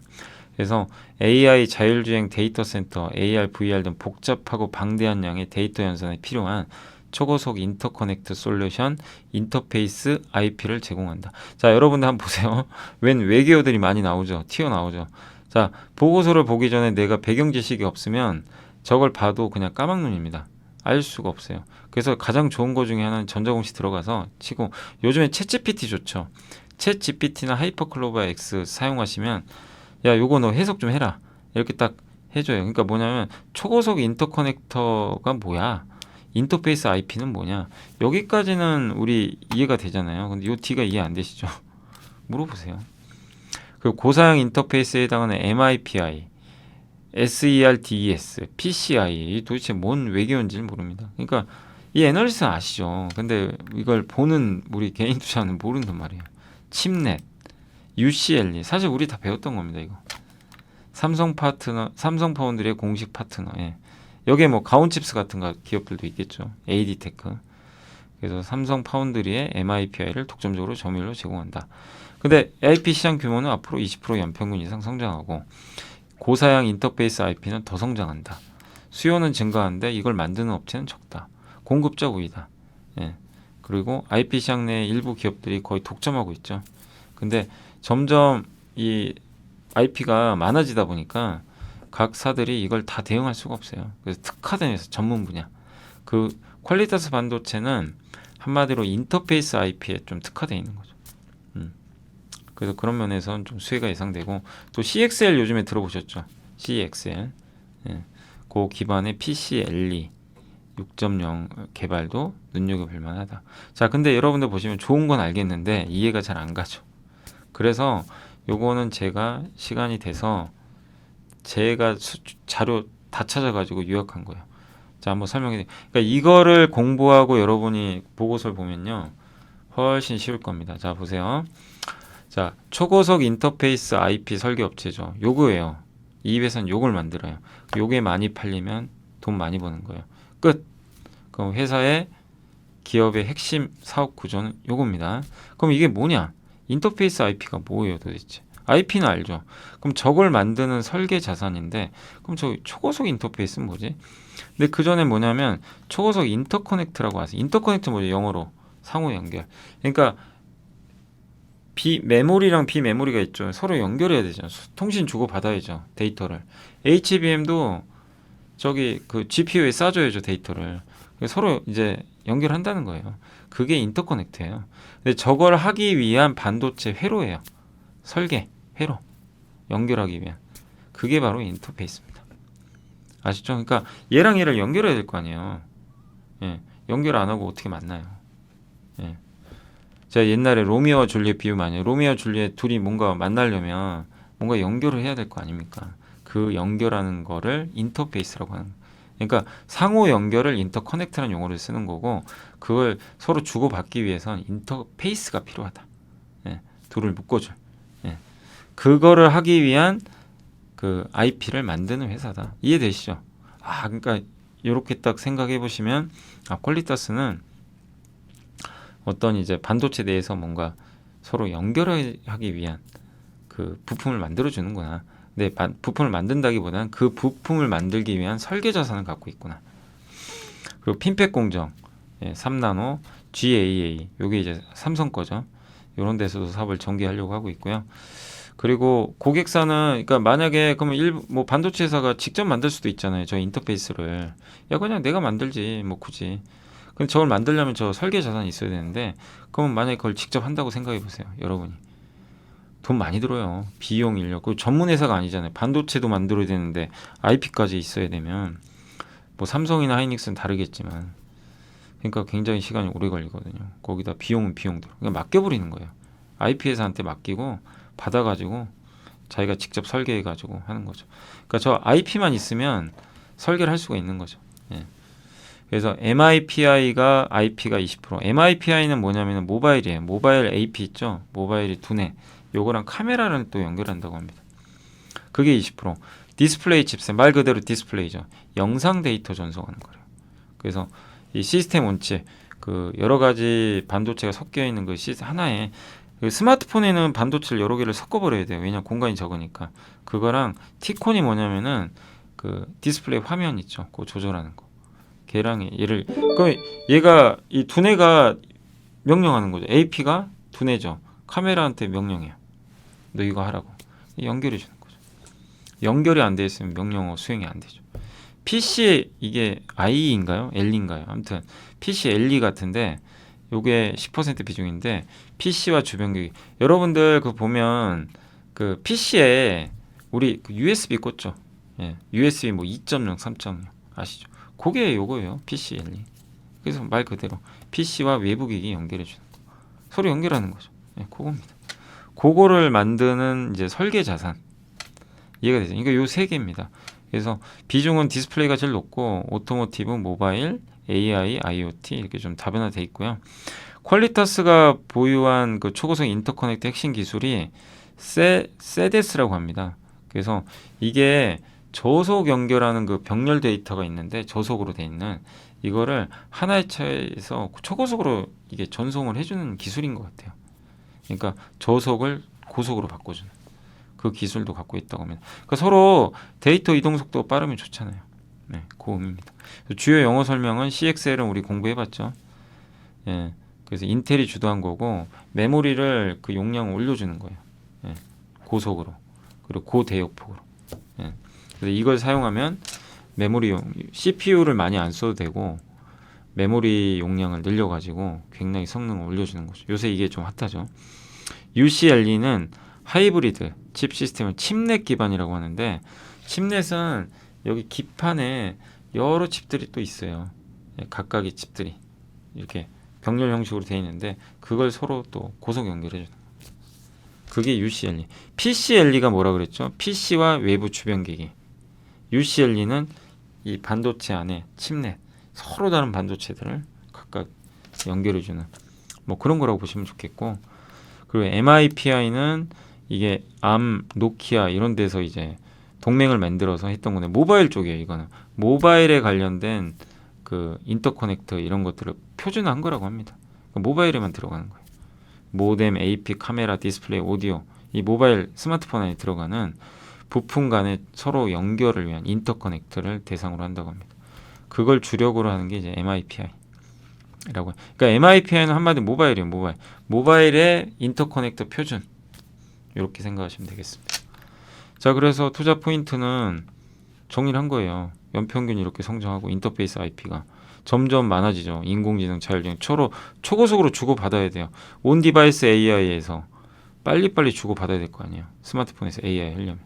그래서 AI 자율주행 데이터 센터, AR, VR 등 복잡하고 방대한 양의 데이터 연산에 필요한 초고속 인터커넥트 솔루션 인터페이스 IP를 제공한다. 자, 여러분들 한번 보세요. 웬 외계어들이 많이 나오죠. 튀어나오죠. 자, 보고서를 보기 전에 내가 배경 지식이 없으면 저걸 봐도 그냥 까막눈입니다. 알 수가 없어요. 그래서 가장 좋은 거 중에 하나는 전자공시 들어가서 치고, 요즘에 챗GPT 좋죠. 챗GPT나 하이퍼클로바 X 사용하시면 야, 요거 너 해석 좀 해라, 이렇게 딱 해줘요. 그러니까 뭐냐면 초고속 인터커넥터가 뭐야, 인터페이스 IP는 뭐냐, 여기까지는 우리 이해가 되잖아요. 근데 요 D가 이해 안 되시죠? 물어보세요. 그리고 고사양 인터페이스에 해당하는 MIPI, SERDES, PCI 도대체 뭔 외계어인지는 모릅니다. 그러니까 이 애널리스트는 아시죠. 근데 이걸 보는 우리 개인 투자는 모른단 말이에요. 칩넷, UCLE 사실 우리 다 배웠던 겁니다. 이거 삼성 파트너, 삼성 파운드리의 공식 파트너. 예. 여기에 뭐 가온칩스 같은 기업들도 있겠죠. AD테크. 그래서 삼성 파운드리의 MIPI를 독점적으로 점유율로 제공한다. 근데 IP 시장 규모는 앞으로 20% 연평균 이상 성장하고 고사양 인터페이스 IP는 더 성장한다. 수요는 증가하는데 이걸 만드는 업체는 적다. 공급자 우위다. 예. 그리고 IP 시장 내 일부 기업들이 거의 독점하고 있죠. 근데 점점 이 IP가 많아지다 보니까 각 사들이 이걸 다 대응할 수가 없어요. 그래서 특화된 회사, 전문 분야. 그 퀄리타스 반도체는 한마디로 인터페이스 IP에 좀 특화되어 있는 거죠. 그래서 그런 면에서는 좀 수혜가 예상되고 또 CXL 요즘에 들어보셨죠? CXL. 예. 그 기반의 PCLE 6.0 개발도 눈여겨볼 만하다. 자, 근데 여러분들 보시면 좋은 건 알겠는데 이해가 잘 안 가죠. 그래서 요거는 제가 시간이 돼서 제가 자료 다 찾아가지고 요약한 거예요. 자, 한번 설명해 드릴게요. 그러니까 이거를 공부하고 여러분이 보고서를 보면요. 훨씬 쉬울 겁니다. 자, 보세요. 자, 초고속 인터페이스 IP 설계 업체죠. 요거예요. 이 회사는 요걸 만들어요. 요게 많이 팔리면 돈 많이 버는 거예요. 끝. 그럼 회사의 기업의 핵심 사업 구조는 요겁니다. 그럼 이게 뭐냐? 인터페이스 IP가 뭐예요, 도대체? IP는 알죠. 그럼 저걸 만드는 설계 자산인데, 그럼 저 초고속 인터페이스는 뭐지? 근데 그 전에 뭐냐면 초고속 인터커넥트라고 하세요. 인터커넥트 뭐죠? 영어로 상호 연결. 그러니까 메모리랑 비메모리가 있죠. 서로 연결해야 되죠. 통신 주고 받아야죠. 데이터를. HBM도 저기 그 GPU에 싸줘야죠. 데이터를. 서로 이제 연결한다는 거예요. 그게 인터커넥트예요. 근데 저걸 하기 위한 반도체 회로예요. 설계, 회로. 연결하기 위한. 그게 바로 인터페이스입니다. 아시죠? 그러니까 얘랑 얘를 연결해야 될 거 아니에요. 예. 연결 안 하고 어떻게 만나요? 예. 제가 옛날에 로미오와 줄리엣 비유 많이 해요. 로미오와 줄리엣 둘이 뭔가 만나려면 뭔가 연결을 해야 될 거 아닙니까? 그 연결하는 거를 인터페이스라고 하는 거예요. 그러니까 상호 연결을 인터커넥트라는 용어를 쓰는 거고 그걸 서로 주고받기 위해선 인터페이스가 필요하다. 예. 둘을 묶어줄. 예. 그거를 하기 위한 그 IP를 만드는 회사다. 이해되시죠? 아, 그러니까 이렇게 딱 생각해 보시면 퀄리타스는 어떤 이제 반도체 내에서 뭔가 서로 연결하기 위한 그 부품을 만들어 주는구나. 근데 부품을 만든다기보다는 그 부품을 만들기 위한 설계 자산을 갖고 있구나. 그리고 핀팩 공정, 3나노, GAA, 요게 이제 삼성 거죠. 이런 데서도 사업을 전개하려고 하고 있고요. 그리고 고객사는 그러니까 만약에 그러면 뭐 반도체 회사가 직접 만들 수도 있잖아요. 저 인터페이스를. 야, 그냥 내가 만들지. 뭐 굳이. 근데 저걸 만들려면 저 설계 자산이 있어야 되는데 그러면 만약에 그걸 직접 한다고 생각해 보세요. 여러분이. 돈 많이 들어요. 비용, 인력. 그 전문 회사가 아니잖아요. 반도체도 만들어야 되는데 IP까지 있어야 되면 뭐 삼성이나 하이닉스는 다르겠지만 그러니까 굉장히 시간이 오래 걸리거든요. 거기다 비용은 비용대로. 그냥 맡겨버리는 거예요. IP 회사한테 맡기고 받아가지고 자기가 직접 설계해가지고 하는 거죠. 그러니까 저 IP만 있으면 설계를 할 수가 있는 거죠. 예. 그래서 MIPI가 IP가 20%. MIPI는 뭐냐면 모바일이에요. 모바일 AP 있죠. 모바일이 두뇌. 요거랑 카메라를 또 연결한다고 합니다. 그게 20%. 디스플레이 칩셋 말 그대로 디스플레이죠. 영상 데이터 전송하는 거예요. 그래서 이 시스템 온칩 그 여러 가지 반도체가 섞여 있는 그 시스템 하나에 그 스마트폰에는 반도체를 여러 개를 섞어버려야 돼요. 왜냐면 공간이 적으니까. 그거랑 T콘이 뭐냐면은 그 디스플레이 화면 있죠. 그거 조절하는 거. 걔랑 얘를 그럼 얘가 이 두뇌가 명령하는 거죠. AP가 두뇌죠. 카메라한테 명령해요. 너 이거 하라고. 연결해 주는 거죠. 연결이 안 돼 있으면 명령어 수행이 안 되죠. PC 이게 I인가요? L인가요? 아무튼 PC LE 같은데 요게 10% 비중인데 PC와 주변기기 여러분들 그 보면 그 PC에 우리 그 USB 꽂죠. 예. USB 뭐 2.0, 3.0 아시죠? 그게 요거예요. PC LE. 그래서 말 그대로 PC와 외부 기기 연결해 주는 거. 서로 연결하는 거죠. 예, 그겁니다. 그거를 만드는 이제 설계 자산 이해가 되죠. 이거 요 세 개입니다. 그래서 비중은 디스플레이가 제일 높고 오토모티브, 모바일, AI, IoT 이렇게 좀 다변화돼 있고요. 퀄리터스가 보유한 그 초고속 인터커넥트 핵심 기술이 세데스라고 합니다. 그래서 이게 저속 연결하는 그 병렬 데이터가 있는데 저속으로 돼 있는 이거를 하나의 차에서 초고속으로 이게 전송을 해주는 기술인 것 같아요. 그러니까 저속을 고속으로 바꿔주는 그 기술도 갖고 있다고 합니다. 그러니까 서로 데이터 이동 속도가 빠르면 좋잖아요. 네, 그 의미입니다. 주요 영어 설명은 CXL은 우리 공부해봤죠. 예, 그래서 인텔이 주도한 거고 메모리를 그 용량을 올려주는 거예요. 예, 고속으로 그리고 고대역폭으로. 예, 그래서 이걸 사용하면 메모리용 CPU를 많이 안 써도 되고 메모리 용량을 늘려가지고 굉장히 성능을 올려주는 거죠. 요새 이게 좀 핫하죠. UCLE는 하이브리드 칩 시스템을 칩넷 기반이라고 하는데 칩넷은 여기 기판에 여러 칩들이 또 있어요. 예, 각각의 칩들이 이렇게 병렬 형식으로 되어 있는데 그걸 서로 또 고속 연결해 주는 그게 UCLE. PCLE가 뭐라 그랬죠? PC와 외부 주변기기. UCLE는 이 반도체 안에 칩넷 서로 다른 반도체들을 각각 연결해주는 뭐 그런 거라고 보시면 좋겠고, 그리고 MIPI는 이게 암, 노키아 이런 데서 이제 동맹을 만들어서 했던 건데 모바일 쪽이에요. 이거는 모바일에 관련된 그 인터커넥터 이런 것들을 표준화한 거라고 합니다. 모바일에만 들어가는 거예요. 모뎀, AP, 카메라, 디스플레이, 오디오 이 모바일 스마트폰 안에 들어가는 부품 간의 서로 연결을 위한 인터커넥터를 대상으로 한다고 합니다. 그걸 주력으로 하는 게 이제 MIPI라고. 그러니까 MIPI는 한마디로 모바일이에요. 모바일의 인터커넥터 표준. 이렇게 생각하시면 되겠습니다. 자, 그래서 투자 포인트는 정리를 한 거예요. 연평균 이렇게 성장하고 인터페이스 IP가 점점 많아지죠. 인공지능, 자율주행 초고속으로 주고받아야 돼요. 온 디바이스 AI에서 빨리빨리 주고받아야 될 거 아니에요. 스마트폰에서 AI 하려면.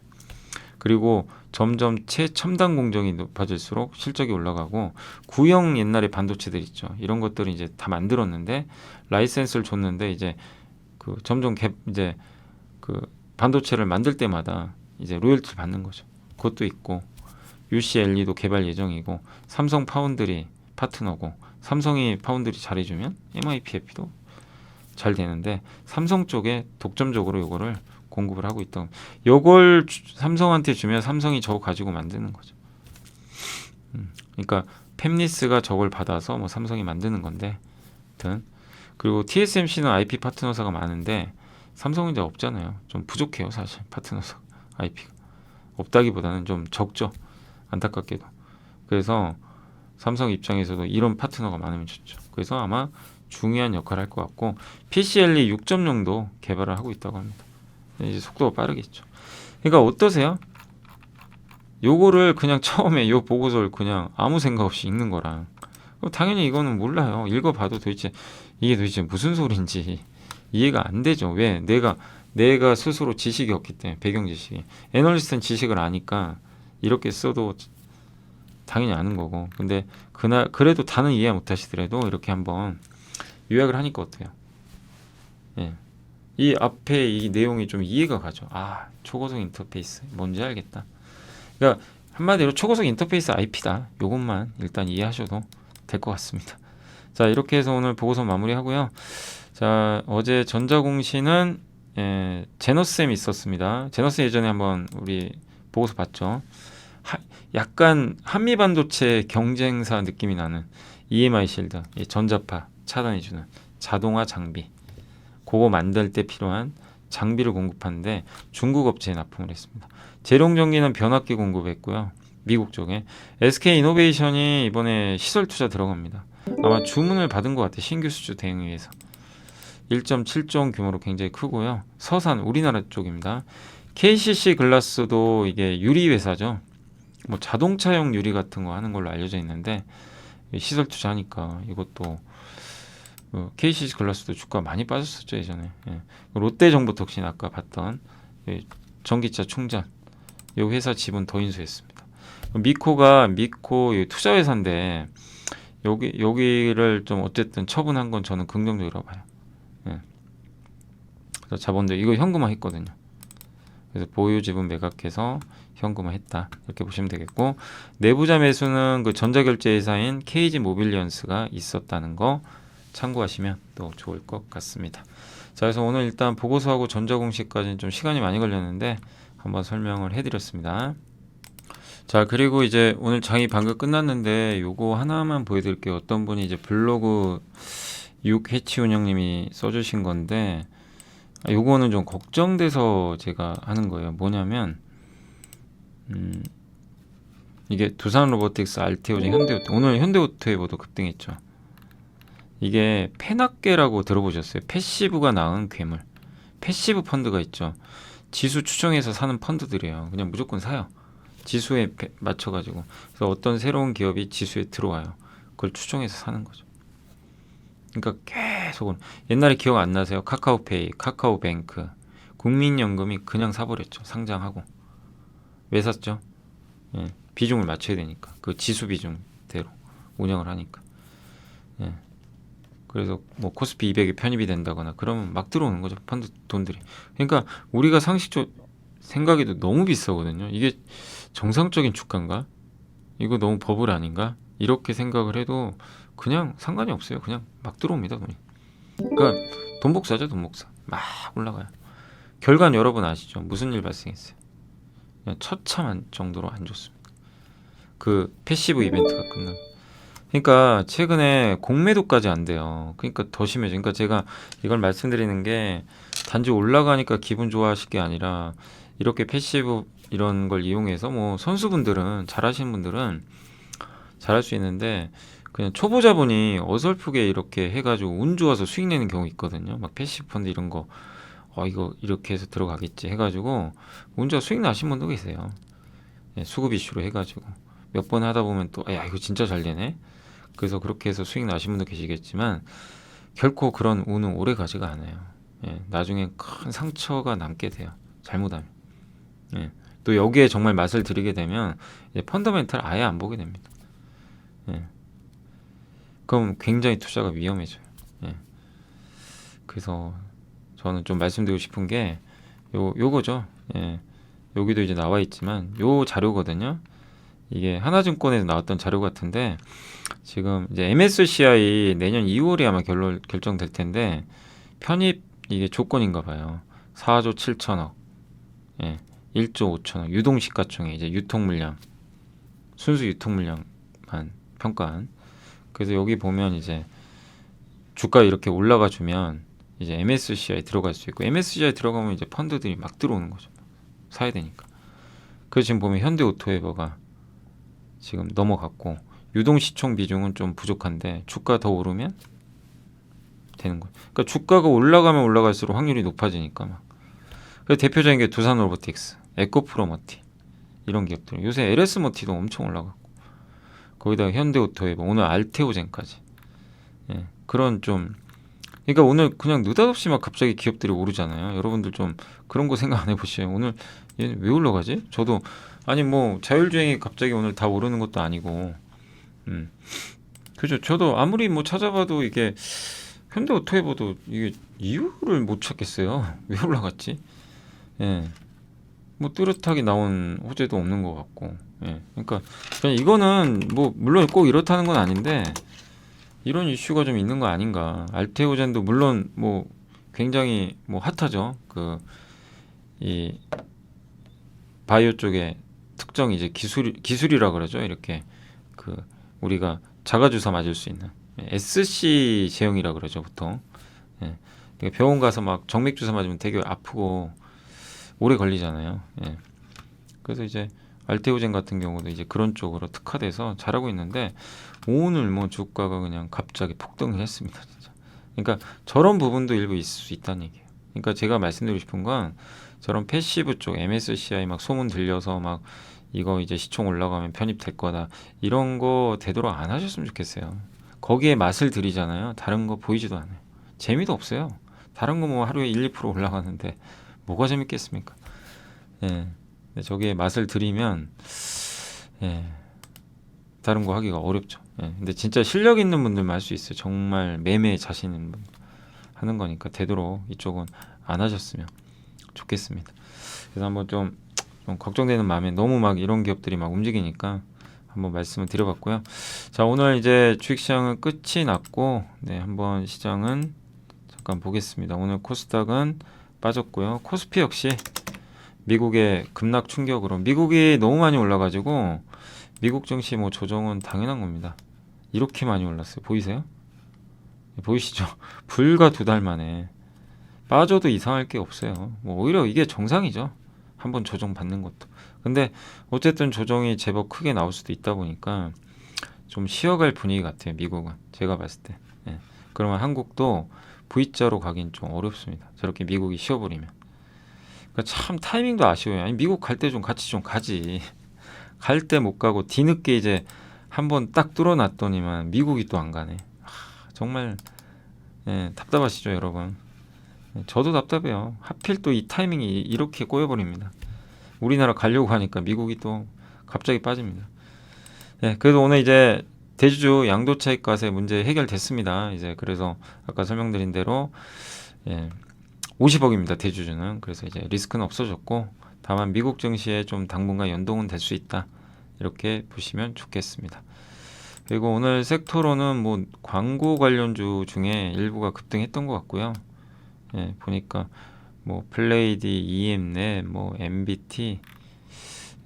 그리고 점점 최첨단 공정이 높아질수록 실적이 올라가고 구형 옛날에 반도체들 있죠. 이런 것들을 이제 다 만들었는데 라이센스를 줬는데 이제 그 점점 이제 그 반도체를 만들 때마다 이제 로열티를 받는 거죠. 그것도 있고 UCLE도 개발 예정이고 삼성 파운드리 파트너고 삼성이 파운드리 잘해주면 MIPF도 잘 되는데 삼성 쪽에 독점적으로 이거를 공급을 하고 있던 요걸 삼성한테 주면 삼성이 저거 가지고 만드는 거죠. 그러니까 팹리스가 저걸 받아서 뭐 삼성이 만드는 건데, 아무튼 그리고 TSMC는 IP 파트너사가 많은데 삼성은 이제 없잖아요. 좀 부족해요, 사실 파트너사 IP가 없다기보다는 좀 적죠, 안타깝게도. 그래서 삼성 입장에서도 이런 파트너가 많으면 좋죠. 그래서 아마 중요한 역할을 할 것 같고 PCLE 6.0도 개발을 하고 있다고 합니다. 이제 속도가 빠르겠죠. 그러니까 어떠세요? 요거를 그냥 처음에 요 보고서를 그냥 아무 생각 없이 읽는 거랑 당연히 이거는 몰라요. 읽어봐도 이게 도대체 무슨 소린지 이해가 안 되죠. 왜? 내가 스스로 지식이 없기 때문에, 배경 지식이. 애널리스트는 지식을 아니까 이렇게 써도 당연히 아는 거고. 근데 그래도 다는 이해 못 하시더라도 이렇게 한번 요약을 하니까 어때요? 예. 이 앞에 이 내용이 좀 이해가 가죠. 아, 초고속 인터페이스 뭔지 알겠다. 그러니까 한마디로 초고속 인터페이스 IP다. 요것만 일단 이해하셔도 될 것 같습니다. 자, 이렇게 해서 오늘 보고서 마무리하고요. 자, 어제 전자공시는 제너쌤이 있었습니다. 제너스 예전에 한번 우리 보고서 봤죠. 약간 한미반도체 경쟁사 느낌이 나는 EMI 실드, 전자파 차단해주는 자동화 장비, 그거 만들 때 필요한 장비를 공급하는데 중국 업체에 납품을 했습니다. 재룡전기는 변압기 공급했고요. 미국 쪽에 SK이노베이션이 이번에 시설 투자 들어갑니다. 아마 주문을 받은 것 같아요. 신규 수주 대응 위해서 1.7조 원 규모로 굉장히 크고요. 서산 우리나라 쪽입니다. KCC 글라스도 이게 유리 회사죠. 뭐 자동차용 유리 같은 거 하는 걸로 알려져 있는데 시설 투자하니까 이것도 KCC 글라스도 주가 많이 빠졌었죠 예전에. 예. 롯데 정보통신 아까 봤던 전기차 충전 이 회사 지분 더 인수했습니다. 미코 투자 회사인데 여기를 좀 어쨌든 처분한 건 저는 긍정적이라고 봐요. 예. 그래서 자본들 이거 현금화 했거든요. 그래서 보유 지분 매각해서 현금화했다 이렇게 보시면 되겠고, 내부자 매수는 그 전자결제 회사인 KG 모빌리언스가 있었다는 거 참고하시면 또 좋을 것 같습니다. 자, 그래서 오늘 일단 보고서하고 전자공시까지는 좀 시간이 많이 걸렸는데 한번 설명을 해드렸습니다. 자, 그리고 이제 오늘 장이 방금 끝났는데 요거 하나만 보여드릴게요. 어떤 분이 이제 블로그 6해치 운영님이 써주신 건데, 요거는 좀 걱정돼서 제가 하는 거예요. 뭐냐면 이게 두산로보틱스, 알테오젠, 현대오토, 오늘 현대오토에보도 급등했죠. 이게 페낙계라고 들어보셨어요? 패시브가 낳은 괴물, 패시브 펀드가 있죠. 지수 추정해서 사는 펀드들이에요. 그냥 무조건 사요. 지수에 맞춰가지고. 그래서 어떤 새로운 기업이 지수에 들어와요. 그걸 추정해서 사는 거죠. 그러니까 계속 옛날에 기억 안 나세요? 카카오페이, 카카오뱅크, 국민연금이 그냥 사버렸죠. 상장하고. 왜 샀죠? 예, 비중을 맞춰야 되니까. 그 지수 비중대로 운영을 하니까. 예. 그래서 뭐 코스피 200에 편입이 된다거나 그러면 막 들어오는 거죠. 펀드 돈들이. 그러니까 우리가 상식적으로 생각해도 너무 비싸거든요. 이게 정상적인 주가인가? 이거 너무 버블 아닌가? 이렇게 생각을 해도 그냥 상관이 없어요. 그냥 막 들어옵니다, 돈이. 그러니까 돈 복사죠, 돈 복사. 막 올라가요. 결과는 여러분 아시죠? 무슨 일 발생했어요? 그냥 처참한 정도로 안 좋습니다. 그 패시브 이벤트가 끝나면. 그러니까 최근에 공매도까지 안 돼요. 그러니까 더 심해져. 그러니까 제가 이걸 말씀드리는 게 단지 올라가니까 기분 좋아하실 게 아니라, 이렇게 패시브 이런 걸 이용해서 뭐 선수분들은, 잘하시는 분들은 잘할 수 있는데, 그냥 초보자분이 어설프게 이렇게 해가지고 운 좋아서 수익 내는 경우 있거든요. 막 패시브 펀드 이런 거, 이거 이렇게 해서 들어가겠지 해가지고 운 좋아 수익 나신 분도 계세요. 예, 수급 이슈로 해가지고 몇 번 하다 보면 또, 야, 이거 진짜 잘 되네. 그래서 그렇게 해서 수익 나신 분도 계시겠지만, 결코 그런 운은 오래 가지가 않아요. 예, 나중에 큰 상처가 남게 돼요. 잘못하면. 예, 또 여기에 정말 맛을 들이게 되면 이제 펀더멘탈 아예 안 보게 됩니다. 예, 그럼 굉장히 투자가 위험해져요. 예, 그래서 저는 좀 말씀드리고 싶은 게 요거죠. 예, 여기도 이제 나와 있지만 요 자료거든요. 이게 하나증권에서 나왔던 자료 같은데, 지금 이제 MSCI 내년 2월에 아마 결정될 텐데, 편입 이게 조건인가 봐요. 4조 7천억, 예, 1조 5천억, 유동시가총액, 이제 유통 물량, 순수 유통 물량만 평가한. 그래서 여기 보면 이제 주가 이렇게 올라가 주면 이제 MSCI 들어갈 수 있고, MSCI 들어가면 이제 펀드들이 막 들어오는 거죠. 사야 되니까. 그래서 지금 보면 현대오토웨버가 지금 넘어갔고, 유동시총 비중은 좀 부족한데 주가 더 오르면 되는 거예요. 그러니까 주가가 올라가면 올라갈수록 확률이 높아지니까 막. 그래서 대표적인 게 두산로보틱스, 에코프로머티 이런 기업들. 요새 LS모티도 엄청 올라갔고, 거기다가 현대오토웨버, 오늘 알테오젠까지. 예, 그런 좀, 그러니까 오늘 그냥 느닷없이 막 갑자기 기업들이 오르잖아요. 여러분들 좀 그런 거 생각 안 해보셔요. 오늘 얘는 왜 올라가지? 저도, 아니 뭐 자율주행이 갑자기 오늘 다 오르는 것도 아니고, 그죠. 저도 아무리 뭐 찾아봐도 이게 현대오토웨버도 이게 이유를 못 찾겠어요. 왜 올라갔지? 예, 뭐 뚜렷하게 나온 호재도 없는 것 같고, 예, 그러니까 그냥 이거는 뭐 물론 꼭 이렇다는 건 아닌데, 이런 이슈가 좀 있는 거 아닌가. 알테오젠도 물론 뭐 굉장히 뭐 핫하죠. 그 이 바이오 쪽에 특정 이제 기술이라 그러죠. 이렇게 그 우리가 자가주사 맞을 수 있는 SC 제형이라 그러죠, 보통. 예. 그러니까 병원 가서 막 정맥주사 맞으면 되게 아프고 오래 걸리잖아요. 예. 그래서 이제 알테오젠 같은 경우도 이제 그런 쪽으로 특화돼서 잘하고 있는데, 오늘 뭐 주가가 그냥 갑자기 폭등을 했습니다, 진짜. 그러니까 저런 부분도 일부 있을 수 있다는 얘기예요. 그러니까 제가 말씀드리고 싶은 건, 저런 패시브 쪽 MSCI 막 소문 들려서 막 이거 이제 시총 올라가면 편입될 거다, 이런 거 되도록 안 하셨으면 좋겠어요. 거기에 맛을 들이잖아요. 다른 거 보이지도 않아요. 재미도 없어요. 다른 거 뭐 하루에 1, 2% 올라가는데 뭐가 재밌겠습니까? 예. 근데 저기에 맛을 들이면, 예, 다른 거 하기가 어렵죠. 예. 근데 진짜 실력 있는 분들만 할 수 있어요. 정말 매매에 자신 있는 분 하는 거니까 되도록 이쪽은 안 하셨으면 좋겠습니다. 그래서 한번 좀 좀 걱정되는 마음에 너무 막 이런 기업들이 막 움직이니까 한번 말씀을 드려봤고요. 자, 오늘 이제 주식시장은 끝이 났고, 네, 한번 시장은 잠깐 보겠습니다. 오늘 코스닥은 빠졌고요. 코스피 역시 미국의 급락 충격으로 미국이 너무 많이 올라가지고 미국 증시 뭐 조정은 당연한 겁니다. 이렇게 많이 올랐어요. 보이세요? 보이시죠? 불과 2달 만에 빠져도 이상할 게 없어요. 뭐 오히려 이게 정상이죠. 한번 조정 받는 것도. 근데 어쨌든 조정이 제법 크게 나올 수도 있다 보니까 좀 쉬어갈 분위기 같아요. 미국은 제가 봤을 때. 예. 그러면 한국도 V자로 가긴 좀 어렵습니다. 저렇게 미국이 쉬어버리면. 그러니까 참 타이밍도 아쉬워요. 아니 미국 갈 때 좀 같이 좀 가지. 갈 때 못 가고 뒤늦게 이제 한번 딱 뚫어놨더니만 미국이 또 안 가네. 정말 예, 답답하시죠, 여러분. 저도 답답해요. 하필 또 이 타이밍이 이렇게 꼬여버립니다. 우리나라 가려고 하니까 미국이 또 갑자기 빠집니다. 예, 그래도 오늘 이제 대주주 양도차익과세 문제 해결됐습니다. 이제 그래서 아까 설명드린 대로 예, 50억입니다. 대주주는. 그래서 이제 리스크는 없어졌고 다만 미국 증시에 좀 당분간 연동은 될 수 있다. 이렇게 보시면 좋겠습니다. 그리고 오늘 섹터로는 뭐 광고 관련주 중에 일부가 급등했던 것 같고요. 예, 보니까 뭐 플레이디, EM넷, 뭐 MBT,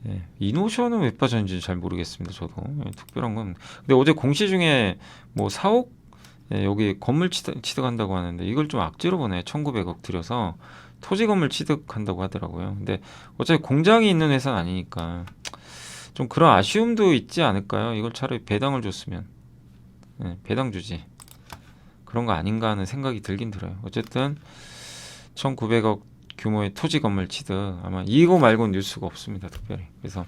예, 이노션은 왜 빠졌는지 잘 모르겠습니다. 저도 예, 특별한 건. 근데 어제 공시 중에 뭐 4억 예, 여기 건물 취득한다고 하는데 이걸 좀 악재로 보네. 1,900억 들여서 토지 건물 취득한다고 하더라고요. 근데 어차피 공장이 있는 회사는 아니니까 좀 그런 아쉬움도 있지 않을까요? 이걸 차라리 배당을 줬으면 예, 배당 주지. 그런 거 아닌가 하는 생각이 들긴 들어요. 어쨌든 1,900억 규모의 토지 건물 취득 아마 이거 말고는 뉴스가 없습니다. 특별히. 그래서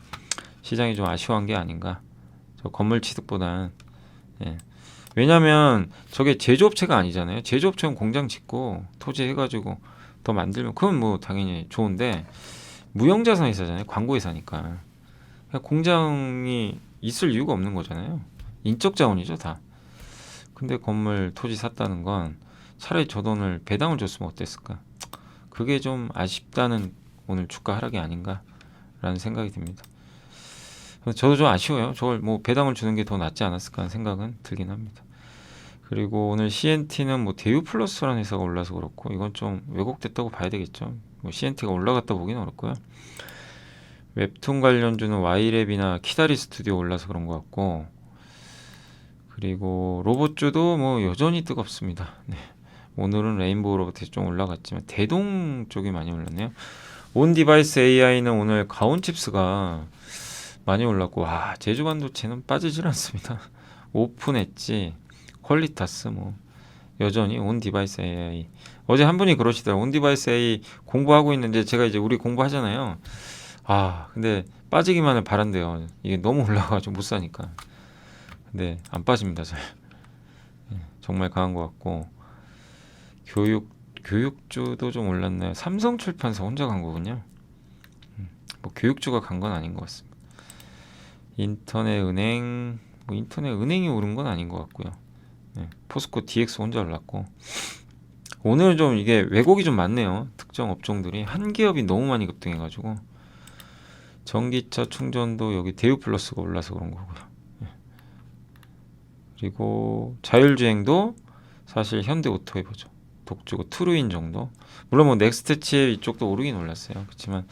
시장이 좀 아쉬워한 게 아닌가. 저 건물 취득보다는 예. 왜냐면 저게 제조업체가 아니잖아요. 제조업체는 공장 짓고 토지 해가지고 더 만들면 그건 뭐 당연히 좋은데 무형자산 회사잖아요. 광고 회사니까. 공장이 있을 이유가 없는 거잖아요. 인적 자원이죠, 다. 근데 건물 토지 샀다는 건 차라리 저 돈을 배당을 줬으면 어땠을까? 그게 좀 아쉽다는 오늘 주가 하락이 아닌가라는 생각이 듭니다. 저도 좀 아쉬워요. 저걸 뭐 배당을 주는 게 더 낫지 않았을까 하는 생각은 들긴 합니다. 그리고 오늘 CNT는 뭐 대유 플러스라는 회사가 올라서 그렇고 이건 좀 왜곡됐다고 봐야 되겠죠. 뭐 CNT가 올라갔다 보기는 어렵고요. 웹툰 관련주는 Y랩이나 키다리 스튜디오 올라서 그런 것 같고 그리고 로봇주도 뭐 여전히 뜨겁습니다. 네. 오늘은 레인보우 로봇이 좀 올라갔지만 대동 쪽이 많이 올랐네요. 온 디바이스 AI는 오늘 가온칩스가 많이 올랐고 와 제주 반도체는 빠지질 않습니다. 오픈 엣지, 퀄리타스 뭐 여전히 온 디바이스 AI. 어제 한 분이 그러시더라고요. 온 디바이스 AI 공부하고 있는데 제가 이제 우리 공부하잖아요. 아 근데 빠지기만을 바란대요. 이게 너무 올라가가지고 못 사니까. 근데 안 빠집니다. 잘. 정말 강한 것 같고 교육주도 좀 올랐나요? 삼성출판사 혼자 간 거군요. 뭐 교육주가 간 건 아닌 것 같습니다. 인터넷은행 뭐 인터넷은행이 오른 건 아닌 것 같고요. 네, 포스코 DX 혼자 올랐고 오늘 좀 이게 왜곡이 좀 많네요. 특정 업종들이 한 기업이 너무 많이 급등해가지고 전기차 충전도 여기 대유 플러스가 올라서 그런 거고요. 네. 그리고 자율주행도 사실 현대오토에보죠. 독주고 트루인 정도. 물론 뭐 넥스트칩 이쪽도 오르긴 올랐어요. 그렇지만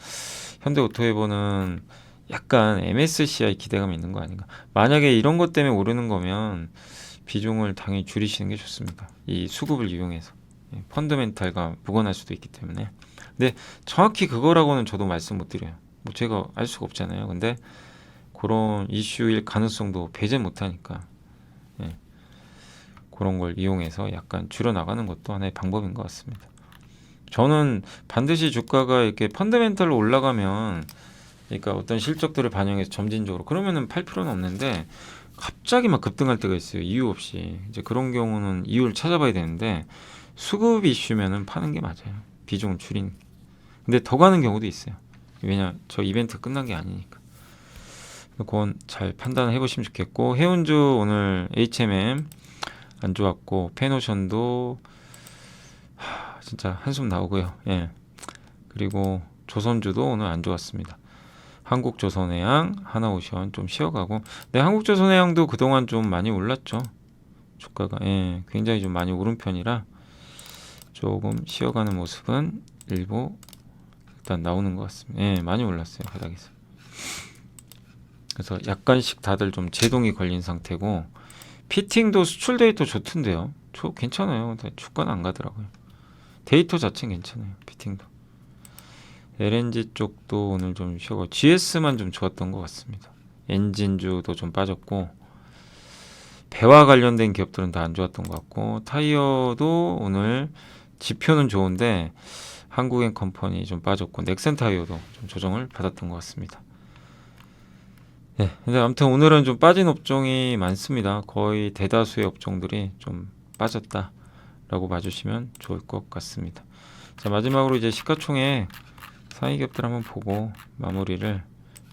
현대오토에보는 약간 MSCI 기대감이 있는 거 아닌가. 만약에 이런 것 때문에 오르는 거면 비중을 당연히 줄이시는 게 좋습니다. 이 수급을 이용해서 펀더멘탈과 무관할 수도 있기 때문에. 근데 정확히 그거라고는 저도 말씀 못 드려요. 뭐 제가 알 수가 없잖아요. 근데 그런 이슈일 가능성도 배제 못하니까 예. 그런 걸 이용해서 약간 줄여나가는 것도 하나의 방법인 것 같습니다. 저는 반드시 주가가 이렇게 펀더멘탈로 올라가면 그러니까 어떤 실적들을 반영해서 점진적으로 그러면은 팔 필요는 없는데 갑자기 막 급등할 때가 있어요. 이유 없이. 이제 그런 경우는 이유를 찾아봐야 되는데 수급 이슈면은 파는 게 맞아요. 비중을 줄인. 근데 더 가는 경우도 있어요. 왜냐 저 이벤트 끝난 게 아니니까. 그건 잘 판단해 보시면 좋겠고 해운주 오늘 HMM 안 좋았고 페노션도 진짜 한숨 나오고요. 예. 그리고 조선주도 오늘 안 좋았습니다. 한국조선해양, 하나오션 좀 쉬어가고, 네, 한국조선해양도 그동안 좀 많이 올랐죠. 주가가 예, 굉장히 좀 많이 오른 편이라 조금 쉬어가는 모습은 일부 일단 나오는 것 같습니다. 예, 많이 올랐어요 바닥에서. 그래서 약간씩 다들 좀 제동이 걸린 상태고, 피팅도 수출 데이터 좋던데요. 괜찮아요. 근데 주가는 안 가더라고요. 데이터 자체는 괜찮아요. 피팅도. LNG 쪽도 오늘 좀 쉬고, GS만 좀 좋았던 것 같습니다. 엔진주도 좀 빠졌고, 배와 관련된 기업들은 다 안 좋았던 것 같고, 타이어도 오늘 지표는 좋은데 한국엔컴퍼니 좀 빠졌고, 넥센 타이어도 좀 조정을 받았던 것 같습니다. 네, 근데 아무튼 오늘은 좀 빠진 업종이 많습니다. 거의 대다수의 업종들이 좀 빠졌다라고 봐주시면 좋을 것 같습니다. 자, 마지막으로 이제 시가총액 상위 기업들 한번 보고 마무리를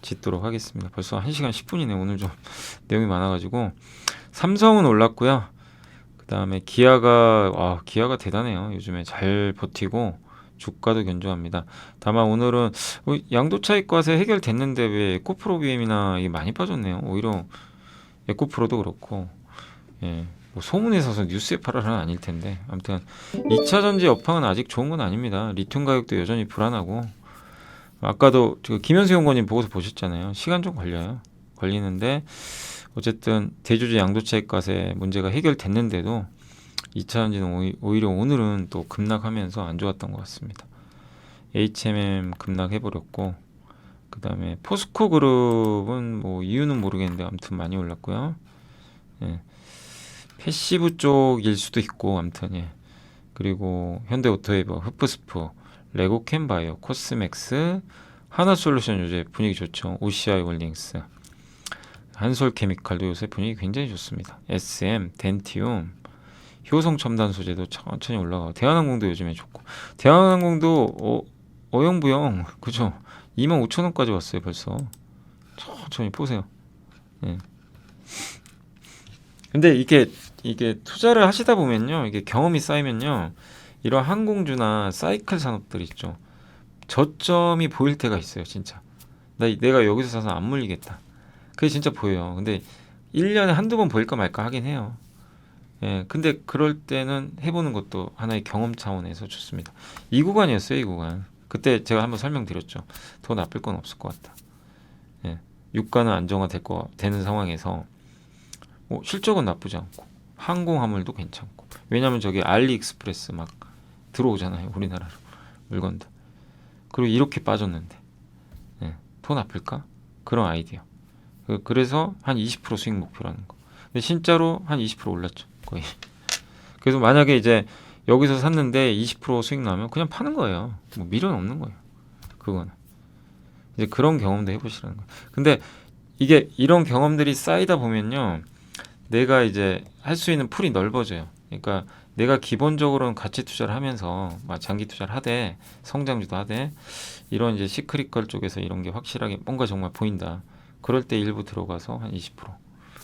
짓도록 하겠습니다. 벌써 1시간 10분이네. 오늘 좀 내용이 많아가지고. 삼성은 올랐고요. 그 다음에 기아가 대단해요. 요즘에 잘 버티고 주가도 견조합니다. 다만 오늘은 양도차익과세 해결됐는데 왜 에코프로비엠이나 이게 많이 빠졌네요. 오히려 에코프로도 그렇고, 예, 뭐 소문에 서서 뉴스에 팔아는 아닐 텐데, 아무튼 2차 전지 여파는 아직 좋은 건 아닙니다. 리튬 가격도 여전히 불안하고, 아까도 김현수 연구원님 보고서 보셨잖아요. 시간 좀 걸리는데 어쨌든 대주주 양도차익과세 문제가 해결됐는데도 2차 전지는 오히려 오늘은 또 급락하면서 안 좋았던 것 같습니다. HMM 급락해버렸고, 그 다음에 포스코 그룹은 뭐 이유는 모르겠는데 아무튼 많이 올랐고요. 예. 패시브 쪽일 수도 있고, 아무튼 예. 그리고 현대오토웨이버, 흡프스프, 레고캠바이오, 코스맥스, 하나솔루션 요새 분위기 좋죠. OCI 홀딩스, 한솔케미칼도 요새 분위기 굉장히 좋습니다. SM, 덴티움, 효성 첨단 소재도 천천히 올라가고, 대한항공도 요즘에 좋고, 대한항공도 어영부영 그죠? 25,000원까지 왔어요 벌써. 천천히 보세요. 예. 근데 이게 투자를 하시다 보면요, 이게 경험이 쌓이면요, 이런 항공주나 사이클 산업들 있죠. 저점이 보일 때가 있어요, 진짜. 내가 여기서 사서 안 물리겠다. 그게 진짜 보여요. 근데 1년에 한두 번 보일까 말까 하긴 해요. 예, 근데 그럴 때는 해보는 것도 하나의 경험 차원에서 좋습니다. 이 구간이었어요, 이 구간. 그때 제가 한번 설명드렸죠. 더 나쁠 건 없을 것 같다. 예, 유가는 되는 상황에서 실적은 나쁘지 않고, 항공 화물도 괜찮고, 왜냐면 저기 알리익스프레스 막 들어오잖아요, 우리나라로 물건들. 그리고 이렇게 빠졌는데, 예, 더 나쁠까? 그런 아이디어. 그래서 한 20% 수익 목표라는 거. 근데 진짜로 한 20% 올랐죠, 거의. 그래서 만약에 이제 여기서 샀는데 20% 수익 나면 그냥 파는 거예요. 뭐 미련 없는 거예요. 그거는 이제 그런 경험도 해보시라는 거예요. 근데 이게 이런 경험들이 쌓이다 보면요, 내가 이제 할 수 있는 풀이 넓어져요. 그러니까 내가 기본적으로는 가치 투자를 하면서 장기 투자를 하되, 성장주도 하되, 이런 이제 시크릿걸 쪽에서 이런 게 확실하게 뭔가 정말 보인다. 그럴 때 일부 들어가서 한 20%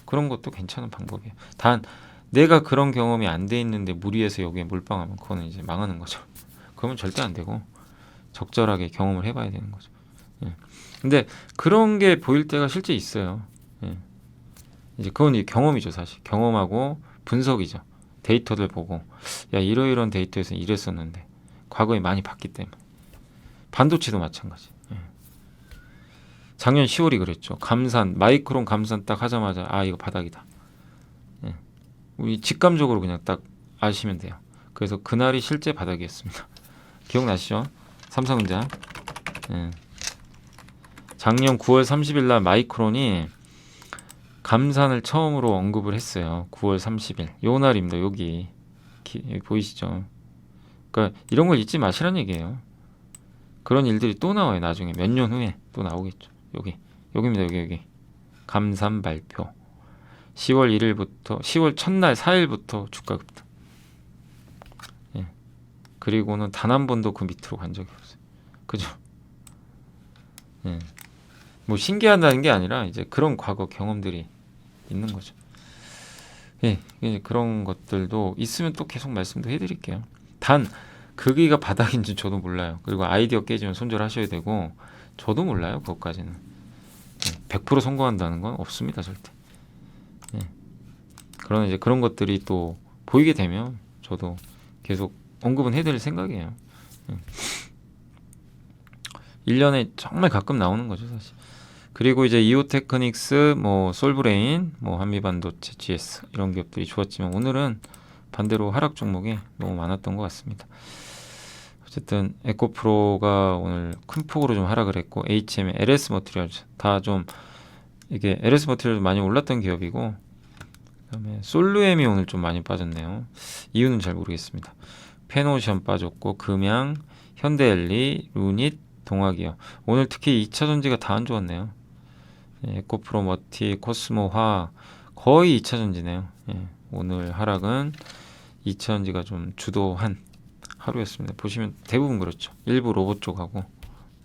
그런 것도 괜찮은 방법이에요. 단 내가 그런 경험이 안 돼 있는데 무리해서 여기에 몰빵하면 그거는 이제 망하는 거죠. 그러면 절대 안 되고 적절하게 경험을 해봐야 되는 거죠. 예. 근데 그런 게 보일 때가 실제 있어요. 예. 이제 그건 경험이죠, 사실. 경험하고 분석이죠. 데이터들 보고, 야, 이러이러한 데이터에서 이랬었는데 과거에 많이 봤기 때문에. 반도체도 마찬가지. 예. 작년 10월이 그랬죠. 마이크론 감산 딱 하자마자 이거 바닥이다. 예. 우리 직감적으로 그냥 딱 아시면 돼요. 그래서 그날이 실제 바닥이었습니다. 기억나시죠? 삼성전자. 예. 작년 9월 30일 날 마이크론이 감산을 처음으로 언급을 했어요. 9월 30일. 요 날입니다. 여기 보이시죠? 그러니까 이런 걸 잊지 마시란 얘기예요. 그런 일들이 또 나와요. 나중에 몇 년 후에 또 나오겠죠. 여기입니다. 여기. 감산 발표. 10월 1일부터 10월 첫날 4일부터 주가 급등. 예. 그리고는 단 한 번도 그 밑으로 간 적이 없어요. 그죠? 예. 뭐 신기하다는 게 아니라 이제 그런 과거 경험들이 있는 거죠. 예, 이제 그런 것들도 있으면 또 계속 말씀도 해드릴게요. 단 거기가 바닥인지 저도 몰라요. 그리고 아이디어 깨지면 손절하셔야 되고, 저도 몰라요, 그것까지는. 100% 성공한다는 건 없습니다, 절대. 예. 그러나 이제 그런 것들이 또 보이게 되면 저도 계속 언급은 해드릴 생각이에요. 1년에 정말 가끔 나오는 거죠, 사실. 그리고 이제 이오테크닉스, 뭐 솔브레인, 뭐 한미반도체, GS 이런 기업들이 좋았지만 오늘은 반대로 하락 종목이 너무 많았던 것 같습니다. 어쨌든 에코프로가 오늘 큰 폭으로 좀 하락을 했고, HM, LS 머티리얼즈 다 좀 이게 LS 머티리얼즈 많이 올랐던 기업이고, 그다음에 솔루엠이 오늘 좀 많이 빠졌네요. 이유는 잘 모르겠습니다. 페노션 빠졌고, 금양, 현대엘리, 루닛, 동학이요. 오늘 특히 2차전지가 다 안 좋았네요. 예, 에코프로, 머티, 코스모화 거의 2차전지네요. 예, 오늘 하락은 2차전지가 좀 주도한 하루였습니다. 보시면 대부분 그렇죠. 일부 로봇 쪽하고.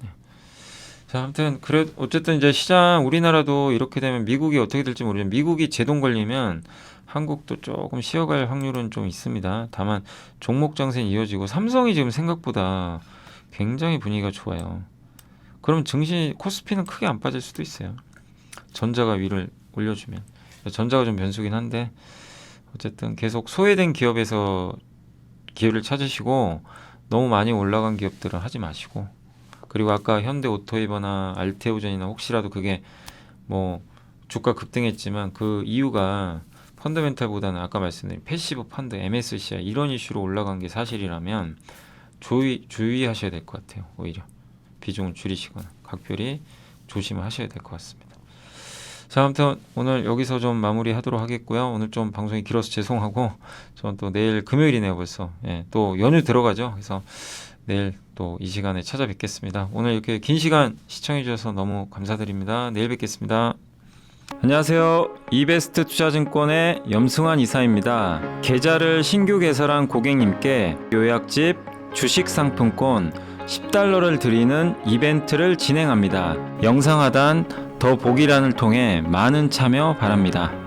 네. 자, 아무튼 그래 어쨌든 이제 시장 우리나라도 이렇게 되면 미국이 어떻게 될지 모르지만 미국이 제동 걸리면 한국도 조금 쉬어갈 확률은 좀 있습니다. 다만 종목 장세는 이어지고 삼성이 지금 생각보다 굉장히 분위기가 좋아요. 그럼 증시 코스피는 크게 안 빠질 수도 있어요. 전자가 위를 올려주면. 전자가 좀 변수긴 한데 어쨌든 계속 소외된 기업에서 기회를 찾으시고 너무 많이 올라간 기업들은 하지 마시고, 그리고 아까 현대오토이버나 알테오젠이나 혹시라도 그게 뭐 주가 급등했지만 그 이유가 펀더멘탈보다는 아까 말씀드린 패시브 펀드, MSCI 이런 이슈로 올라간 게 사실이라면 주의하셔야 될 것 같아요. 오히려 비중을 줄이시거나 각별히 조심을 하셔야 될 것 같습니다. 자, 아무튼 오늘 여기서 좀 마무리하도록 하겠고요. 오늘 좀 방송이 길어서 죄송하고, 저는 또 내일 금요일이네요 벌써. 예, 또 연휴 들어가죠. 그래서 내일 또 이 시간에 찾아뵙겠습니다. 오늘 이렇게 긴 시간 시청해 주셔서 너무 감사드립니다. 내일 뵙겠습니다. 안녕하세요. 이베스트 투자증권의 염승환 이사입니다. 계좌를 신규 개설한 고객님께 요약집 주식 상품권 $10를 드리는 이벤트를 진행합니다. 영상 하단 더 보기란을 통해 많은 참여 바랍니다.